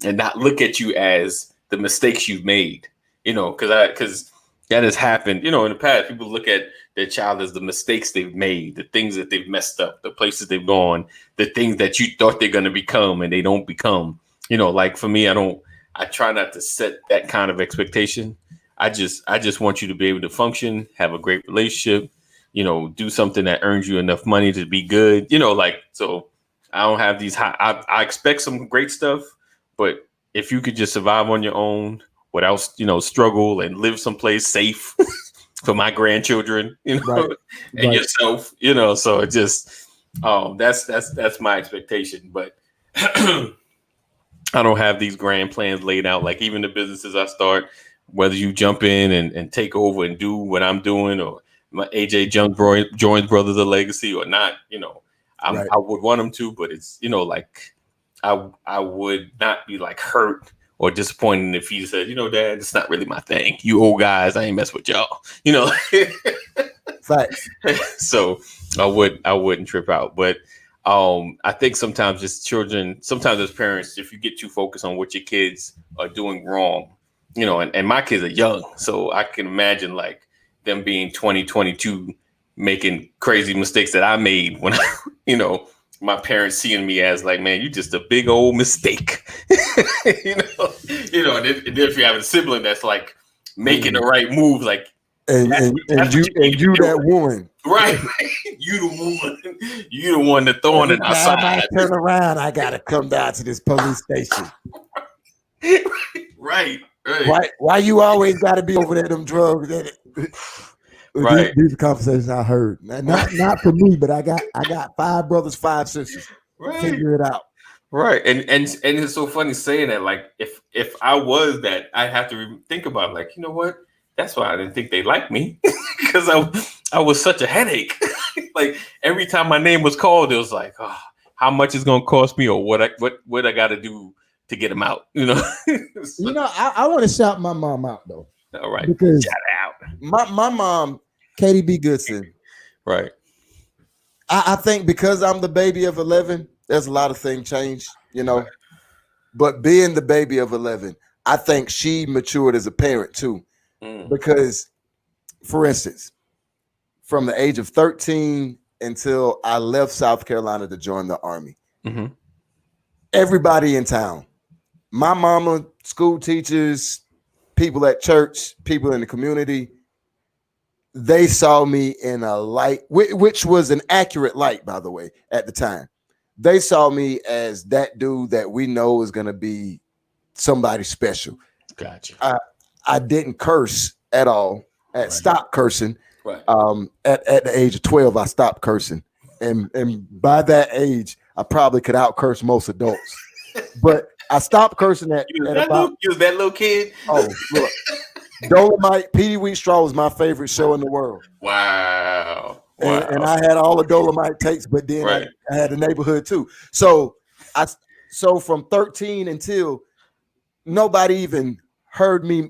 and not look at you as the mistakes you've made. You know, because that has happened. You know, in the past, people look at their child as the mistakes they've made, the things that they've messed up, the places they've gone, the things that you thought they're going to become and they don't become. You know, like for me, I try not to set that kind of expectation. I just want you to be able to function, have a great relationship, you know, do something that earns you enough money to be good. You know, like, so I don't have these high, I expect some great stuff, but if you could just survive on your own without, you know, struggle and live someplace safe for my grandchildren, you know, and yourself, you know, so it just, that's my expectation. But I don't have these grand plans laid out. Like even the businesses I start, whether you jump in and take over and do what I'm doing, or my AJ joins Brothers of Legacy or not, you know, I would want them to, but it's, you know, like I would not be like hurt or disappointed if he said, you know, Dad, it's not really my thing. You old guys, I ain't mess with y'all. You know, Facts. So I wouldn't trip out. But I think sometimes sometimes as parents, if you get too focused on what your kids are doing wrong, you know, and my kids are young, so I can imagine like them being 20, 22, making crazy mistakes that I made when I, you know, my parents seeing me as like, man, you just a big old mistake. you know, and then if you have a sibling that's like making the right move, like, and you that woman, right? you the one that throwing it outside. I turn around, I gotta come down to this police station. Right. Why you always gotta be over there? Them drugs. Right. These are conversations I heard. Not for me, but I got 5 brothers, 5 sisters. Right. Figure it out. Right. And it's so funny saying that. Like if I was that, I'd have to think about like, you know what? That's why I didn't think they liked me, because I was such a headache. Like every time my name was called, it was like, oh, how much is gonna cost me, or what I got to do to get them out. You know. So, you know, I want to shout my mom out though. All right. Because shout out. My mom, Katie B. Goodson. Right. I think because I'm the baby of 11, there's a lot of things changed, you know. Right. But being the baby of 11, I think she matured as a parent too. Because, for instance, from the age of 13 until I left South Carolina to join the Army, everybody in town, my mama, school teachers, people at church, people in the community, they saw me in a light, which was an accurate light, by the way, at the time. They saw me as that dude that we know is going to be somebody special. Gotcha. I didn't curse at all. Stopped cursing. Right. At the age of 12, I stopped cursing. And by that age, I probably could out curse most adults. But I stopped cursing at about... You was that little kid? Oh, look. Dolomite, Pee Wee Straw was my favorite show in the world. Wow. And I had all the Dolomite takes, but then I had the neighborhood too. So from 13 until nobody even heard me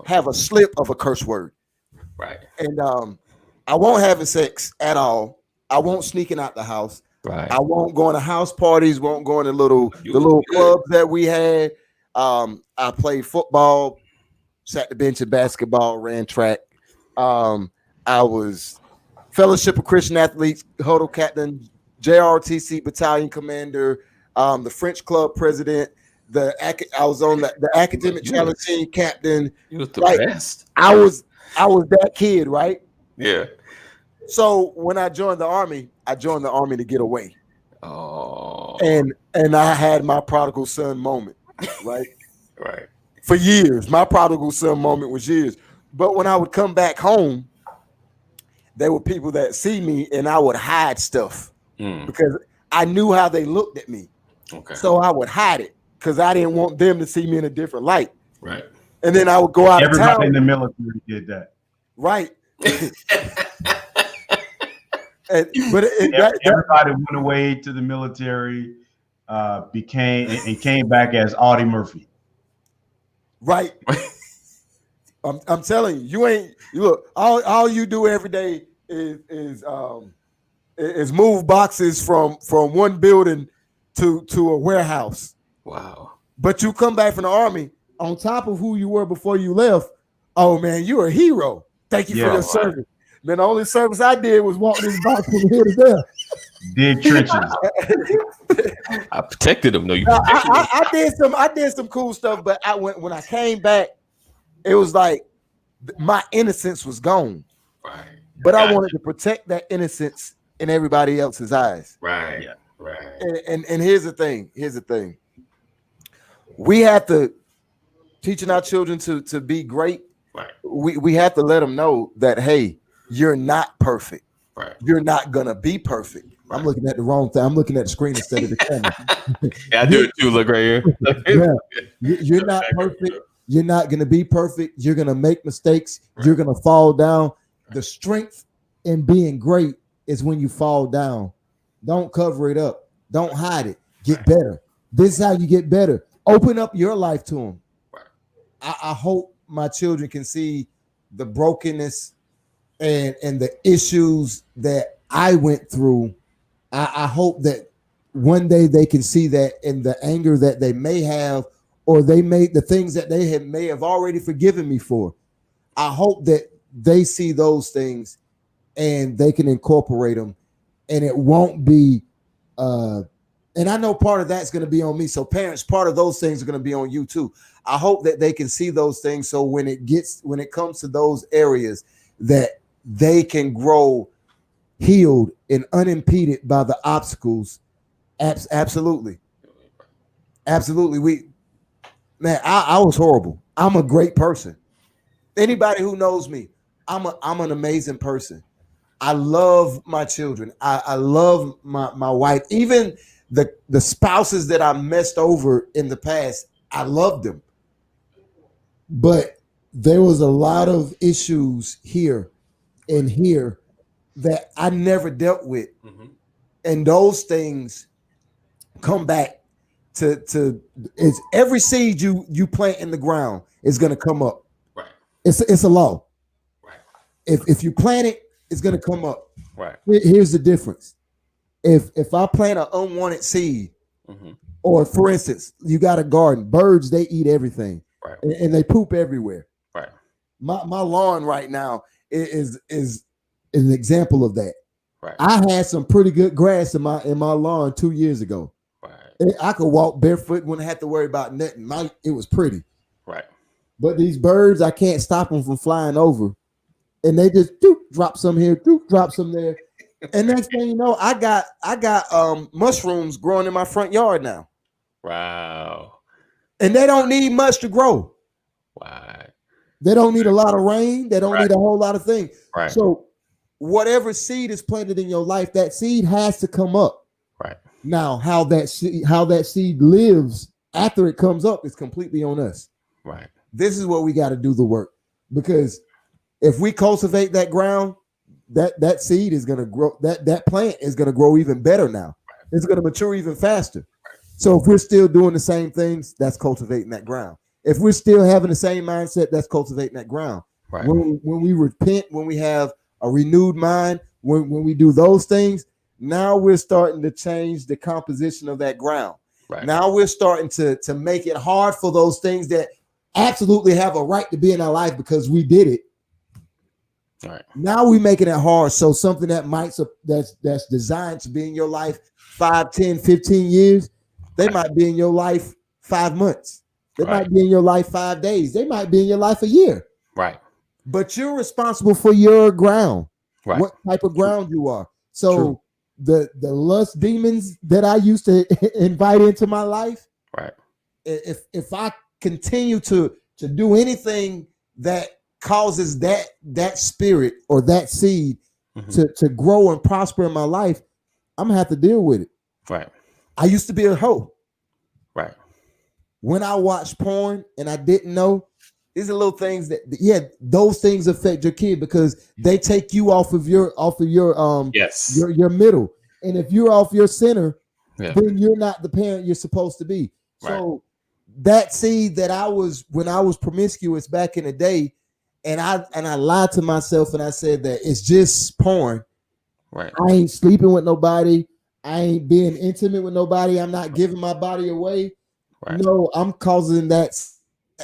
have a slip of a curse word. Right. And I won't having sex at all. I won't sneaking out the house. Right. I won't going to house parties, won't going to the little clubs that we had. I played football, sat the bench in basketball, ran track. I was Fellowship of Christian Athletes, huddle captain, JRTC battalion commander, the French club president. I was on the academic challenge team captain. You was the best. I was that kid, right? Yeah. So when I joined the Army to get away. Oh. And I had my prodigal son moment, right? Right. For years. My prodigal son moment was years. But when I would come back home, there were people that see me and I would hide stuff because I knew how they looked at me. Okay. So I would hide it because I didn't want them to see me in a different light. Right. And then I would go out of town. Everybody in the military did that. Right. Everybody went away to the military came back as Audie Murphy. Right. I'm telling you, you look, all you do every day is move boxes from one building to a warehouse. Wow. But you come back from the army on top of who you were before you left. Oh man, you're a hero. Thank you for your service. Man, the only service I did was walk this box from here to there. Dig trenches. I protected him. No, you protected him. I did some cool stuff, but when I came back, it was like my innocence was gone. Right. But I wanted to protect that innocence in everybody else's eyes. Right. Right. And here's the thing. We have to teaching our children to be great. Right. We have to let them know that, hey, you're not perfect. Right. You're not gonna be perfect. Right. I'm looking at the wrong thing. I'm looking at the screen instead of the camera. Yeah, I do it too. Look right here. Yeah. You're not perfect. You're not gonna be perfect. You're gonna make mistakes. Right. You're gonna fall down. The strength in being great is when you fall down. Don't cover it up. Don't hide it. Get better. This is how you get better. Open up your life to them. Right. I hope my children can see the brokenness and the issues that I went through. I hope that one day they can see that in the anger that they may have, or they made the things that they may have already forgiven me for. I hope that they see those things and they can incorporate them, and it won't be and I know part of that's going to be on me. So parents, part of those things are going to be on you too. I hope that they can see those things, so when it comes to those areas, that they can grow healed and unimpeded by the obstacles. Absolutely. Absolutely. I was horrible. I'm a great person. Anybody who knows me, I'm an amazing person. I love my children. I love my wife. Even the spouses that I messed over in the past, I loved them. But there was a lot of issues here and here that I never dealt with. Mm-hmm. And those things come back to it's every seed you plant in the ground is going to come up. Right. It's a law. Right. If you plant it, it's going to come up. Right. Here's the difference. If I plant an unwanted seed, mm-hmm. or for instance, you got a garden, birds, they eat everything. Right. And they poop everywhere. Right. My lawn right now is an example of that. Right. I had some pretty good grass in my lawn 2 years ago. Right. I could walk barefoot, wouldn't have to worry about nothing. It was pretty. Right. But these birds, I can't stop them from flying over. And they just drop some here, drop some there. And next thing you know, I got mushrooms growing in my front yard now. Wow. And they don't need much to grow. Wow. They don't need a lot of rain. They don't need a whole lot of things. Right. So whatever seed is planted in your life, that seed has to come up. Right. Now, how that seed lives after it comes up is completely on us. Right. This is where we got to do the work, because if we cultivate that ground, that seed is going to grow. That plant is going to grow even better now. Right. It's going to mature even faster. Right. So if we're still doing the same things, that's cultivating that ground. If we're still having the same mindset, that's cultivating that ground. Right. When we repent, when we have a renewed mind, when we do those things, now we're starting to change the composition of that ground. Right. Now we're starting to make it hard for those things that absolutely have a right to be in our life because we did it. All right. Now we're making it hard. So something that's designed to be in your life 5, 10, 15 years, they might be in your life 5 months. They might be in your life 5 days. They might be in your life a year. Right. But you're responsible for your ground. Right. What type of ground you are. So true. The lust demons that I used to invite into my life. Right. If I continue to do anything that causes that spirit or that seed mm-hmm. to grow and prosper in my life, I'm gonna have to deal with it. Right. I used to be a hoe. Right. When I watched porn and I didn't know, these are little things that those things affect your kid because they take you off of your yes. your middle. And if you're off your center, then you're not the parent you're supposed to be. So that seed that I was when I was promiscuous back in the day, and I lied to myself and I said that it's just porn. Right. I ain't sleeping with nobody. I ain't being intimate with nobody. I'm not giving my body away. Right. No, I'm causing that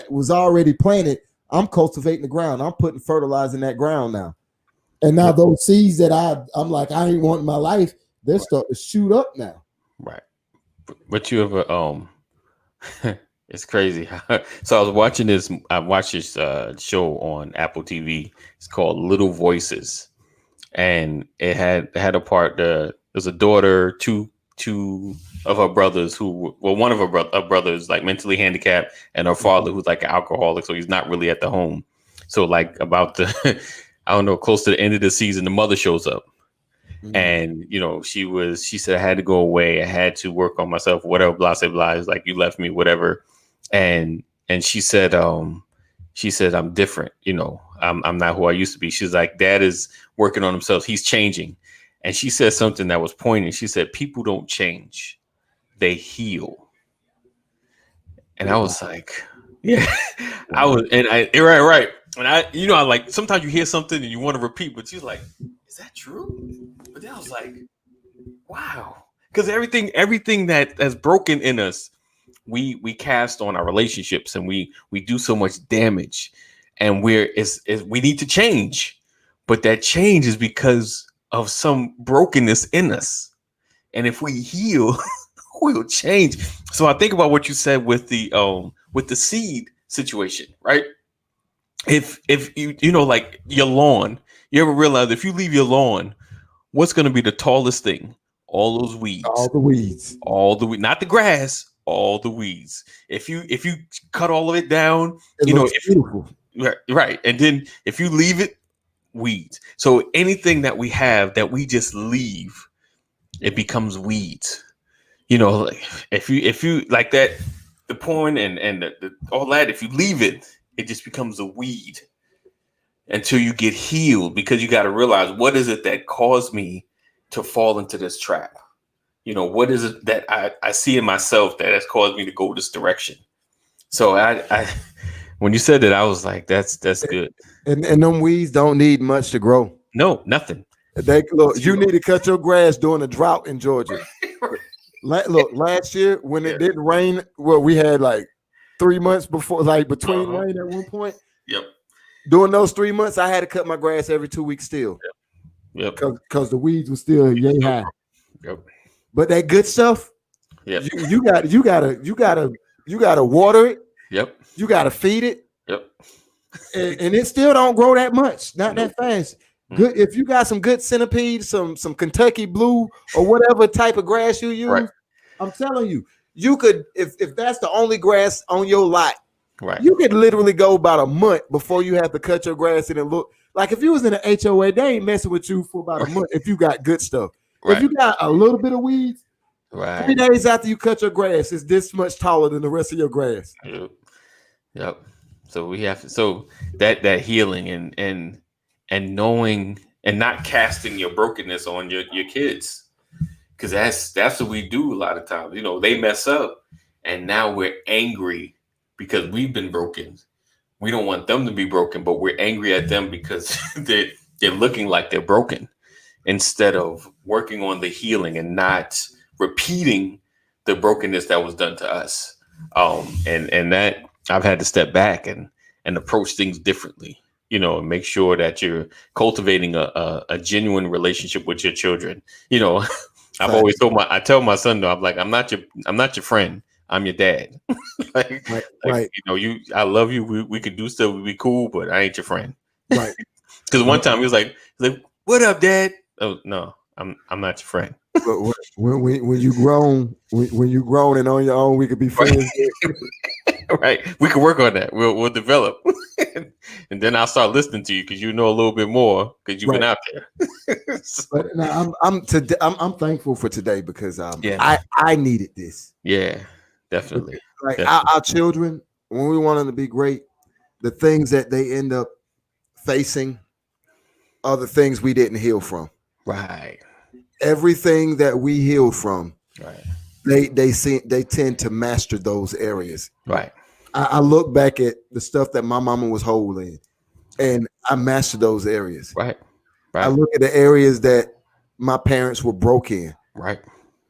was already planted. I'm cultivating the ground. I'm putting fertilizer in that ground now. And now those seeds that I'm like, I ain't want in my life, they're starting to shoot up now. Right. But you ever it's crazy. So I was watching this. I watched this show on Apple TV. It's called Little Voices, and it had a part. There's a daughter, two of her brothers one of her brothers like mentally handicapped, and her father who's like an alcoholic, so he's not really at the home. So like about the I don't know, close to the end of the season, the mother shows up. And she said I had to go away. I had to work on myself, whatever, blah, blah, blah. It's like you left me, whatever. And she said, I'm different. I'm not who I used to be. She's like, Dad is working on himself. He's changing. And she said something that was poignant. She said, people don't change, they heal. And I was like, yeah, right. And I like sometimes you hear something and you want to repeat, but you're like, is that true? But then I was like, wow, because everything that has broken in us, we cast on our relationships, and we do so much damage, and we need to change, but that change is because of some brokenness in us, and if we heal, we'll change. So I think about what you said with the seed situation, right? If you like your lawn, you ever realize if you leave your lawn, what's going to be the tallest thing? All those weeds. All the weeds. Not the grass, all the weeds. If you cut all of it down, it's beautiful. Right. And then if you leave it, weeds. So anything that we have that we just leave, it becomes weeds. Like if you like that, the porn and all that, if you leave it, it just becomes a weed until you get healed, because you got to realize, what is it that caused me to fall into this trap? What is it that I see in myself that has caused me to go this direction? So I when you said that, I was like, that's good. And them weeds don't need much to grow. No, nothing. You need to cut your grass during a drought in Georgia. Look, last year when it didn't rain, we had like 3 months before, like between rain at one point. Yep. During those 3 months, I had to cut my grass every 2 weeks still. Yep. Because the weeds were still yay high. Yep. But that good stuff, you gotta water it. Yep. You gotta feed it. Yep. And it still don't grow that much, not that fast. Good if you got some good centipede, some Kentucky blue or whatever type of grass you use. Right. I'm telling you, you could if that's the only grass on your lot. Right. You could literally go about a month before you have to cut your grass and it look like if you was in an HOA, they ain't messing with you for about a month if you got good stuff. Right. If you got a little bit of weeds, 3 days after you cut your grass, it's this much taller than the rest of your grass. Yep. So we have that healing and knowing and not casting your brokenness on your kids, because that's what we do a lot of times. They mess up and now we're angry because we've been broken. We don't want them to be broken, but we're angry at them because they're looking like they're broken, instead of working on the healing and not repeating the brokenness that was done to us. And that I've had to step back and approach things differently, and make sure that you're cultivating a genuine relationship with your children. I've always I tell my son, though, I'm like, I'm not your friend. I'm your dad. Right. I love you. We could do stuff. We'd be cool, but I ain't your friend. Right. Because one time he was like, what up, Dad? Oh, no, I'm not your friend. But when you grown, when you grown and on your own, we could be friends. Right. We can work on that. We'll develop. And then I'll start listening to you because you know a little bit more because you've been out there. But now I'm thankful for today because I needed this. Yeah, definitely. Like our children, when we want them to be great, the things that they end up facing are the things we didn't heal from. Right. Everything that we healed from. Right. they tend to master those areas. Right. I look back at the stuff that my mama was whole in, and I mastered those areas. Right. I Right. look at the areas that my parents were broke in. Right.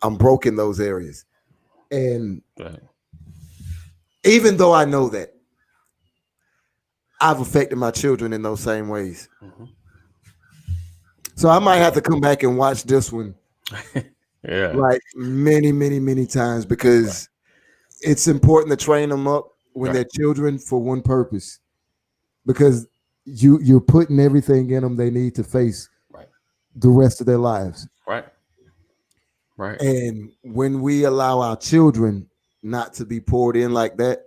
I'm broke in those areas. And Right. even though I know that, I've affected my children in those same ways. Mm-hmm. So I might have to come back and watch this one Yeah. like many, many, many times, because it's important to train them up when they're children for one purpose, because you're putting everything in them they need to face the rest of their lives. Right. Right. And when we allow our children not to be poured in like that,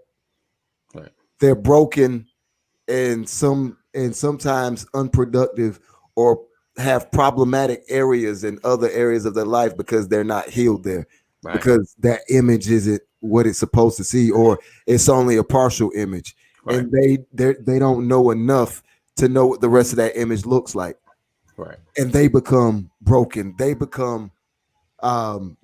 they're broken and sometimes unproductive, or have problematic areas in other areas of their life because they're not healed there, because that image isn't what it's supposed to see, or it's only a partial image, and they don't know enough to know what the rest of that image looks like. Right. And they become broken. They become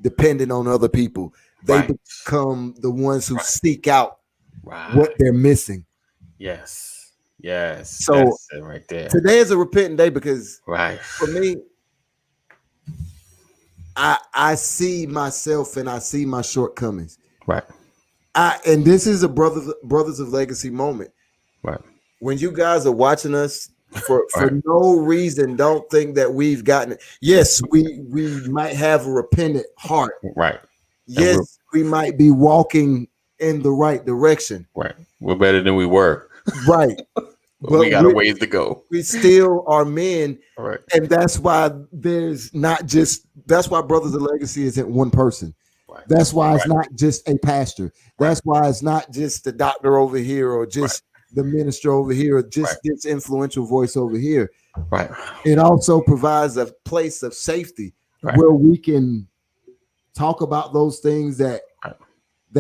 dependent on other people. They become the ones who seek out what they're missing. Yes. Yes. So that's it right there. Today is a repentant day, because for me, I see myself and I see my shortcomings. Right. And this is a brothers of legacy moment. Right. When you guys are watching us for no reason, don't think that we've gotten it. Yes, we might have a repentant heart. Right. Yes, we might be walking in the right direction. Right. We're better than we were. Right. But we got a ways to go. We still are men. Right. And that's why that's why Brothers of Legacy isn't one person. Right. That's why it's not just a pastor. That's why it's not just the doctor over here, or just the minister over here, or just this influential voice over here. Right. It also provides a place of safety where we can talk about those things that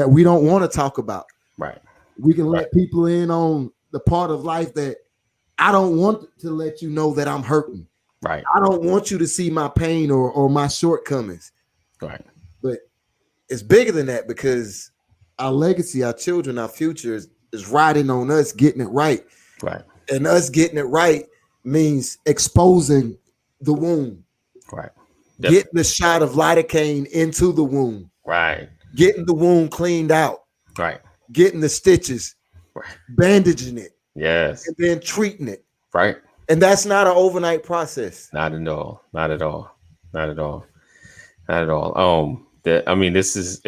we don't want to talk about. Right. We can let people in on the part of life that I don't want to let you know that I'm hurting. Right. I don't want you to see my pain or my shortcomings. Right. But it's bigger than that, because our legacy, our children, our future is riding on us getting it right. Right. And us getting it right means exposing the wound. Right. Getting the shot of lidocaine into the wound. Right. Getting the wound cleaned out. Right. Getting the stitches. Bandaging it. Yes. And then treating it. Right. And that's not an overnight process. Not at all. Not at all. Not at all. Not at all. I mean, this is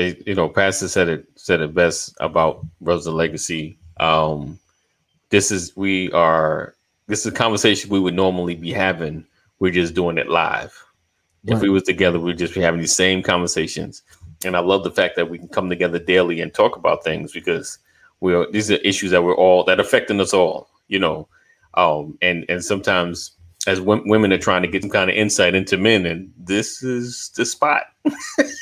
Pastor said it best about Brothers of Legacy. This is a conversation we would normally be having. We're just doing it live. Right. If we was together, we'd just be having these same conversations. And I love the fact that we can come together daily and talk about things, because these are issues that affecting us all, and sometimes as women are trying to get some kind of insight into men, and this is the spot.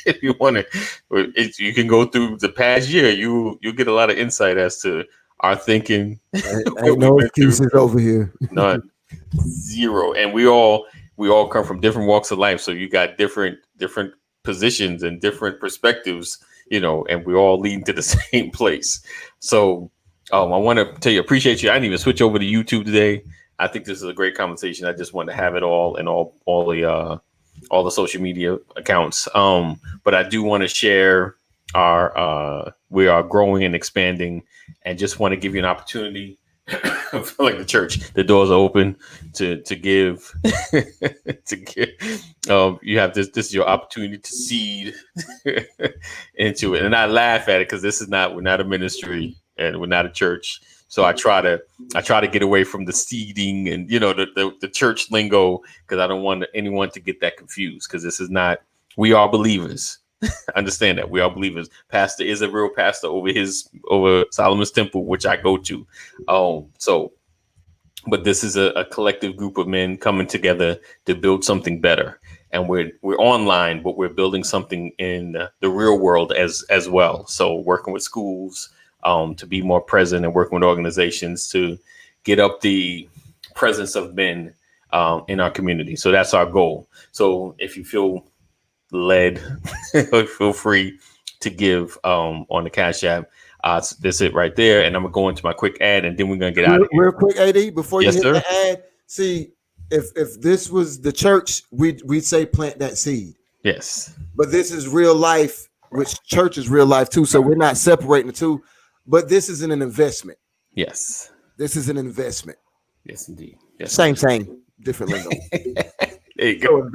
If you want to, you can go through the past year, you'll get a lot of insight as to our thinking. Ain't no excuses over here. None. Zero. And we all come from different walks of life, so you got different positions and different perspectives, and we all leading to the same place. So I want to tell you, appreciate you. I didn't even switch over to YouTube today. I think this is a great conversation. I just want to have it all in all the social media accounts. But I do want to share we are growing and expanding, and just want to give you an opportunity. I feel like the church, the doors are open to give. You have this is your opportunity to seed into it. And I laugh at it, because we're not a ministry and we're not a church. So I try to get away from the seeding and the church lingo, because I don't want anyone to get that confused, because this is not, we are believers. Understand that we are believers. Pastor is a real pastor over Solomon's Temple, which I go to. But this is a collective group of men coming together to build something better. And we're online, but we're building something in the real world as well. So working with schools to be more present, and working with organizations to get up the presence of men in our community. So that's our goal. So if you feel led, feel free to give on the Cash App. That's it right there. And I'm gonna go into my quick ad, and then we're gonna get out of here. Real quick, AD, before Yes, you hit sir. the ad. See, if this was the church, we'd say plant that seed. Yes. But this is real life, which church is real life too. So we're not separating the two. But this is an investment. Yes. This is an investment. Yes, indeed. Yes. Same, different lingo. There you go.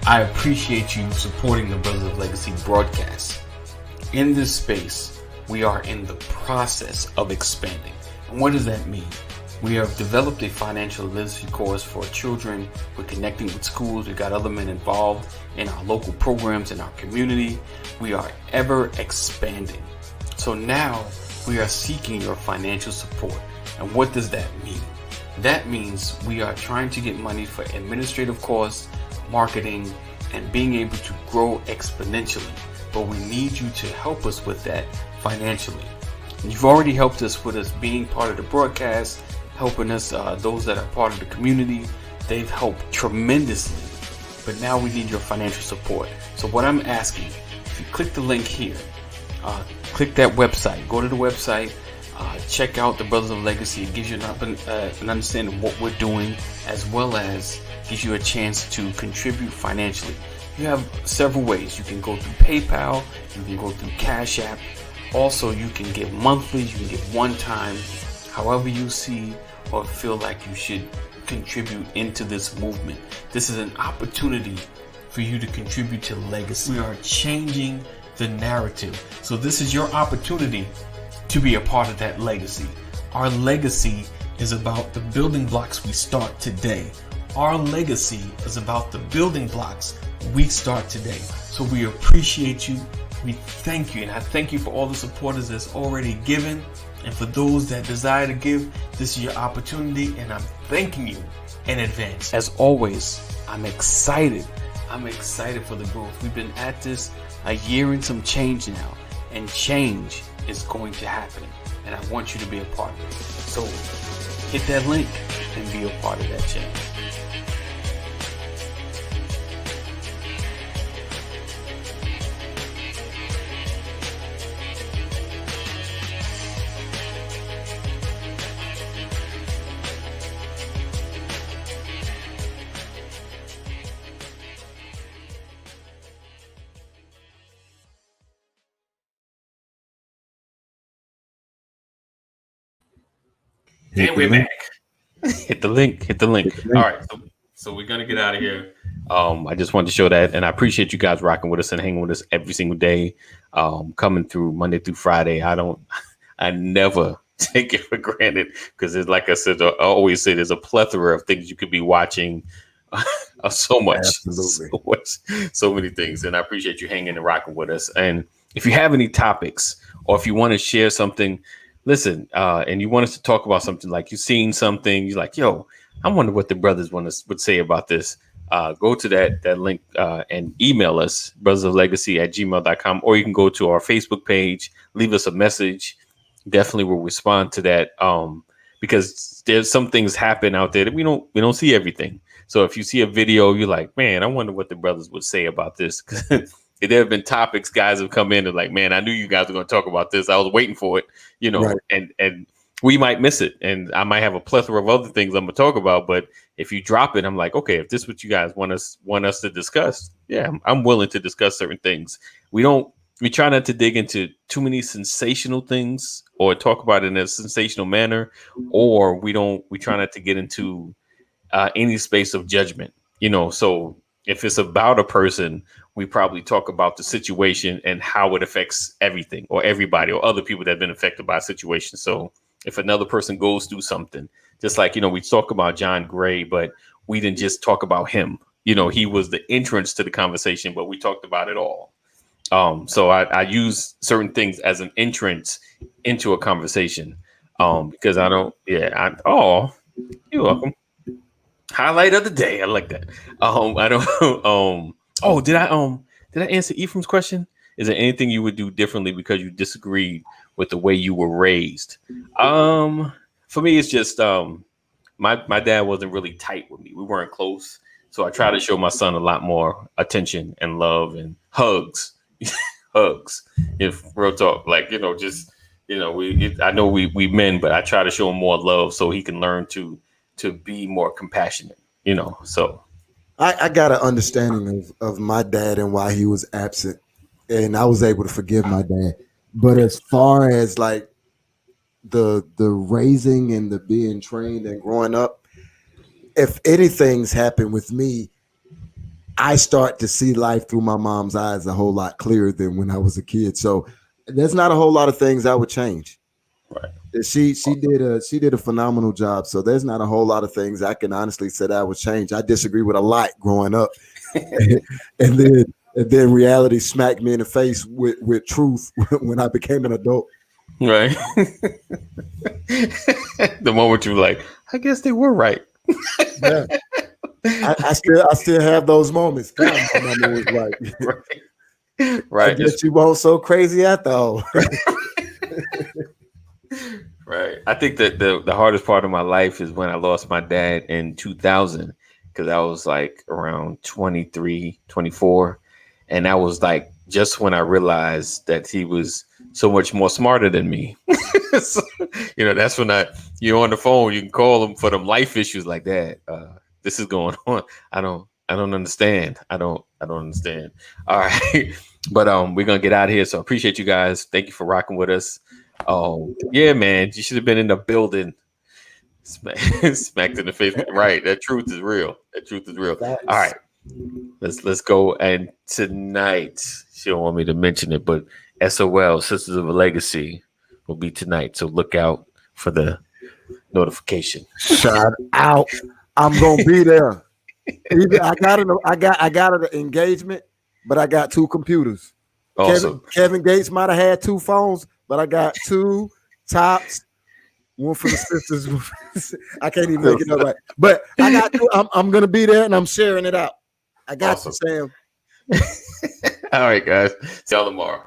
I appreciate you supporting the Brothers of Legacy broadcast. In this space, we are in the process of expanding. And what does that mean? We have developed a financial literacy course for children. We're connecting with schools. We've got other men involved in our local programs in our community. We are ever expanding. So now we are seeking your financial support. And what does that mean? That means we are trying to get money for administrative costs, marketing, and being able to grow exponentially. But we need you to help us with that financially. You've already helped us with us being part of the broadcast, helping us, those that are part of the community. They've helped tremendously. But now we need your financial support. So what I'm asking, if you click the link here, click that website, go to the website, check out the Brothers of Legacy. It gives you an understanding of what we're doing, as well as gives you a chance to contribute financially. You have several ways. You can go through PayPal, you can go through Cash App. Also, you can give monthly, you can give one time, however you see or feel like you should contribute into this movement. This is an opportunity for you to contribute to legacy. We are changing the narrative. So this is your opportunity to be a part of that legacy. Our legacy is about the building blocks we start today. Our legacy is about the building blocks we start today. So we appreciate you. We thank you. And I thank you for all the supporters that's already given. And for those that desire to give, this is your opportunity. And I'm thanking you in advance. As always, I'm excited. I'm excited for the growth. We've been at this a year and some change now. And change is going to happen. And I want you to be a part of it. So hit that link and be a part of that change. And we're back. Hit the link. All right. So we're gonna get out of here. I just wanted to show that, and I appreciate you guys rocking with us and hanging with us every single day. Coming through Monday through Friday. I never take it for granted, because it's like I said, I always say there's a plethora of things you could be watching. So many things, and I appreciate you hanging and rocking with us. And if you have any topics, or if you want to share something, listen, and you want us to talk about something, like you've seen something, you're like, yo, I wonder what the brothers would say about this. Go to that link and email us, brothersoflegacy@gmail.com, or you can go to our Facebook page, leave us a message. Definitely will respond to that, because there's some things happen out there that we don't see everything. So if you see a video, you're like, man, I wonder what the brothers would say about this. There have been topics guys have come in and like, man, I knew you guys were going to talk about this. I was waiting for it, right. And we might miss it. And I might have a plethora of other things I'm going to talk about. But if you drop it, I'm like, okay, if this is what you guys want us to discuss, yeah, I'm willing to discuss certain things. We try not to dig into too many sensational things or talk about it in a sensational manner, or we try not to get into any space of judgment, so if it's about a person, we probably talk about the situation and how it affects everything or everybody or other people that have been affected by a situation. So if another person goes through something, just like, we talk about John Gray, but we didn't just talk about him. He was the entrance to the conversation, but we talked about it all. So I use certain things as an entrance into a conversation, because you're welcome. Highlight of the day. I like that. I don't. Did I answer Ephraim's question? Is there anything you would do differently because you disagreed with the way you were raised? For me, it's just my dad wasn't really tight with me. We weren't close, so I try to show my son a lot more attention and love and hugs, hugs. If real talk, like just I know we men, but I try to show him more love so he can learn to be more compassionate. So I got an understanding of my dad and why he was absent, and I was able to forgive my dad. But as far as like the raising and the being trained and growing up, if anything's happened with me, I start to see life through my mom's eyes a whole lot clearer than when I was a kid. So there's not a whole lot of things I would change. Right. She did a phenomenal job. So there's not a whole lot of things I can honestly say that I would change. I disagree with a lot growing up, and then reality smacked me in the face with truth when I became an adult. Right. The moment you're like, I guess they were right. Yeah. I still have those moments. God, my mama was right. Right. I guess you weren't so crazy after all. Right. I think that the hardest part of my life is when I lost my dad in 2000, because I was like around 23, 24. And that was like just when I realized that he was so much more smarter than me. So, that's when you're on the phone, you can call him for them life issues like that. This is going on. I don't understand. I don't understand. All right. But we're gonna get out of here. So I appreciate you guys. Thank you for rocking with us. Oh yeah, man. You should have been in the building. Smacked in the face. Right. That truth is real. All right. Let's go. And tonight, she don't want me to mention it, but SOL, Sisters of a Legacy, will be tonight. So look out for the notification. Shout out. I'm gonna be there. I got an engagement, but I got 2 computers. Awesome. Kevin Gates might have had 2 phones, but I got 2 tops. One for the sisters. I can't even make it up right. But I got 2. I'm gonna be there and I'm sharing it out. I got you, Sam. All right, guys. See y'all tomorrow.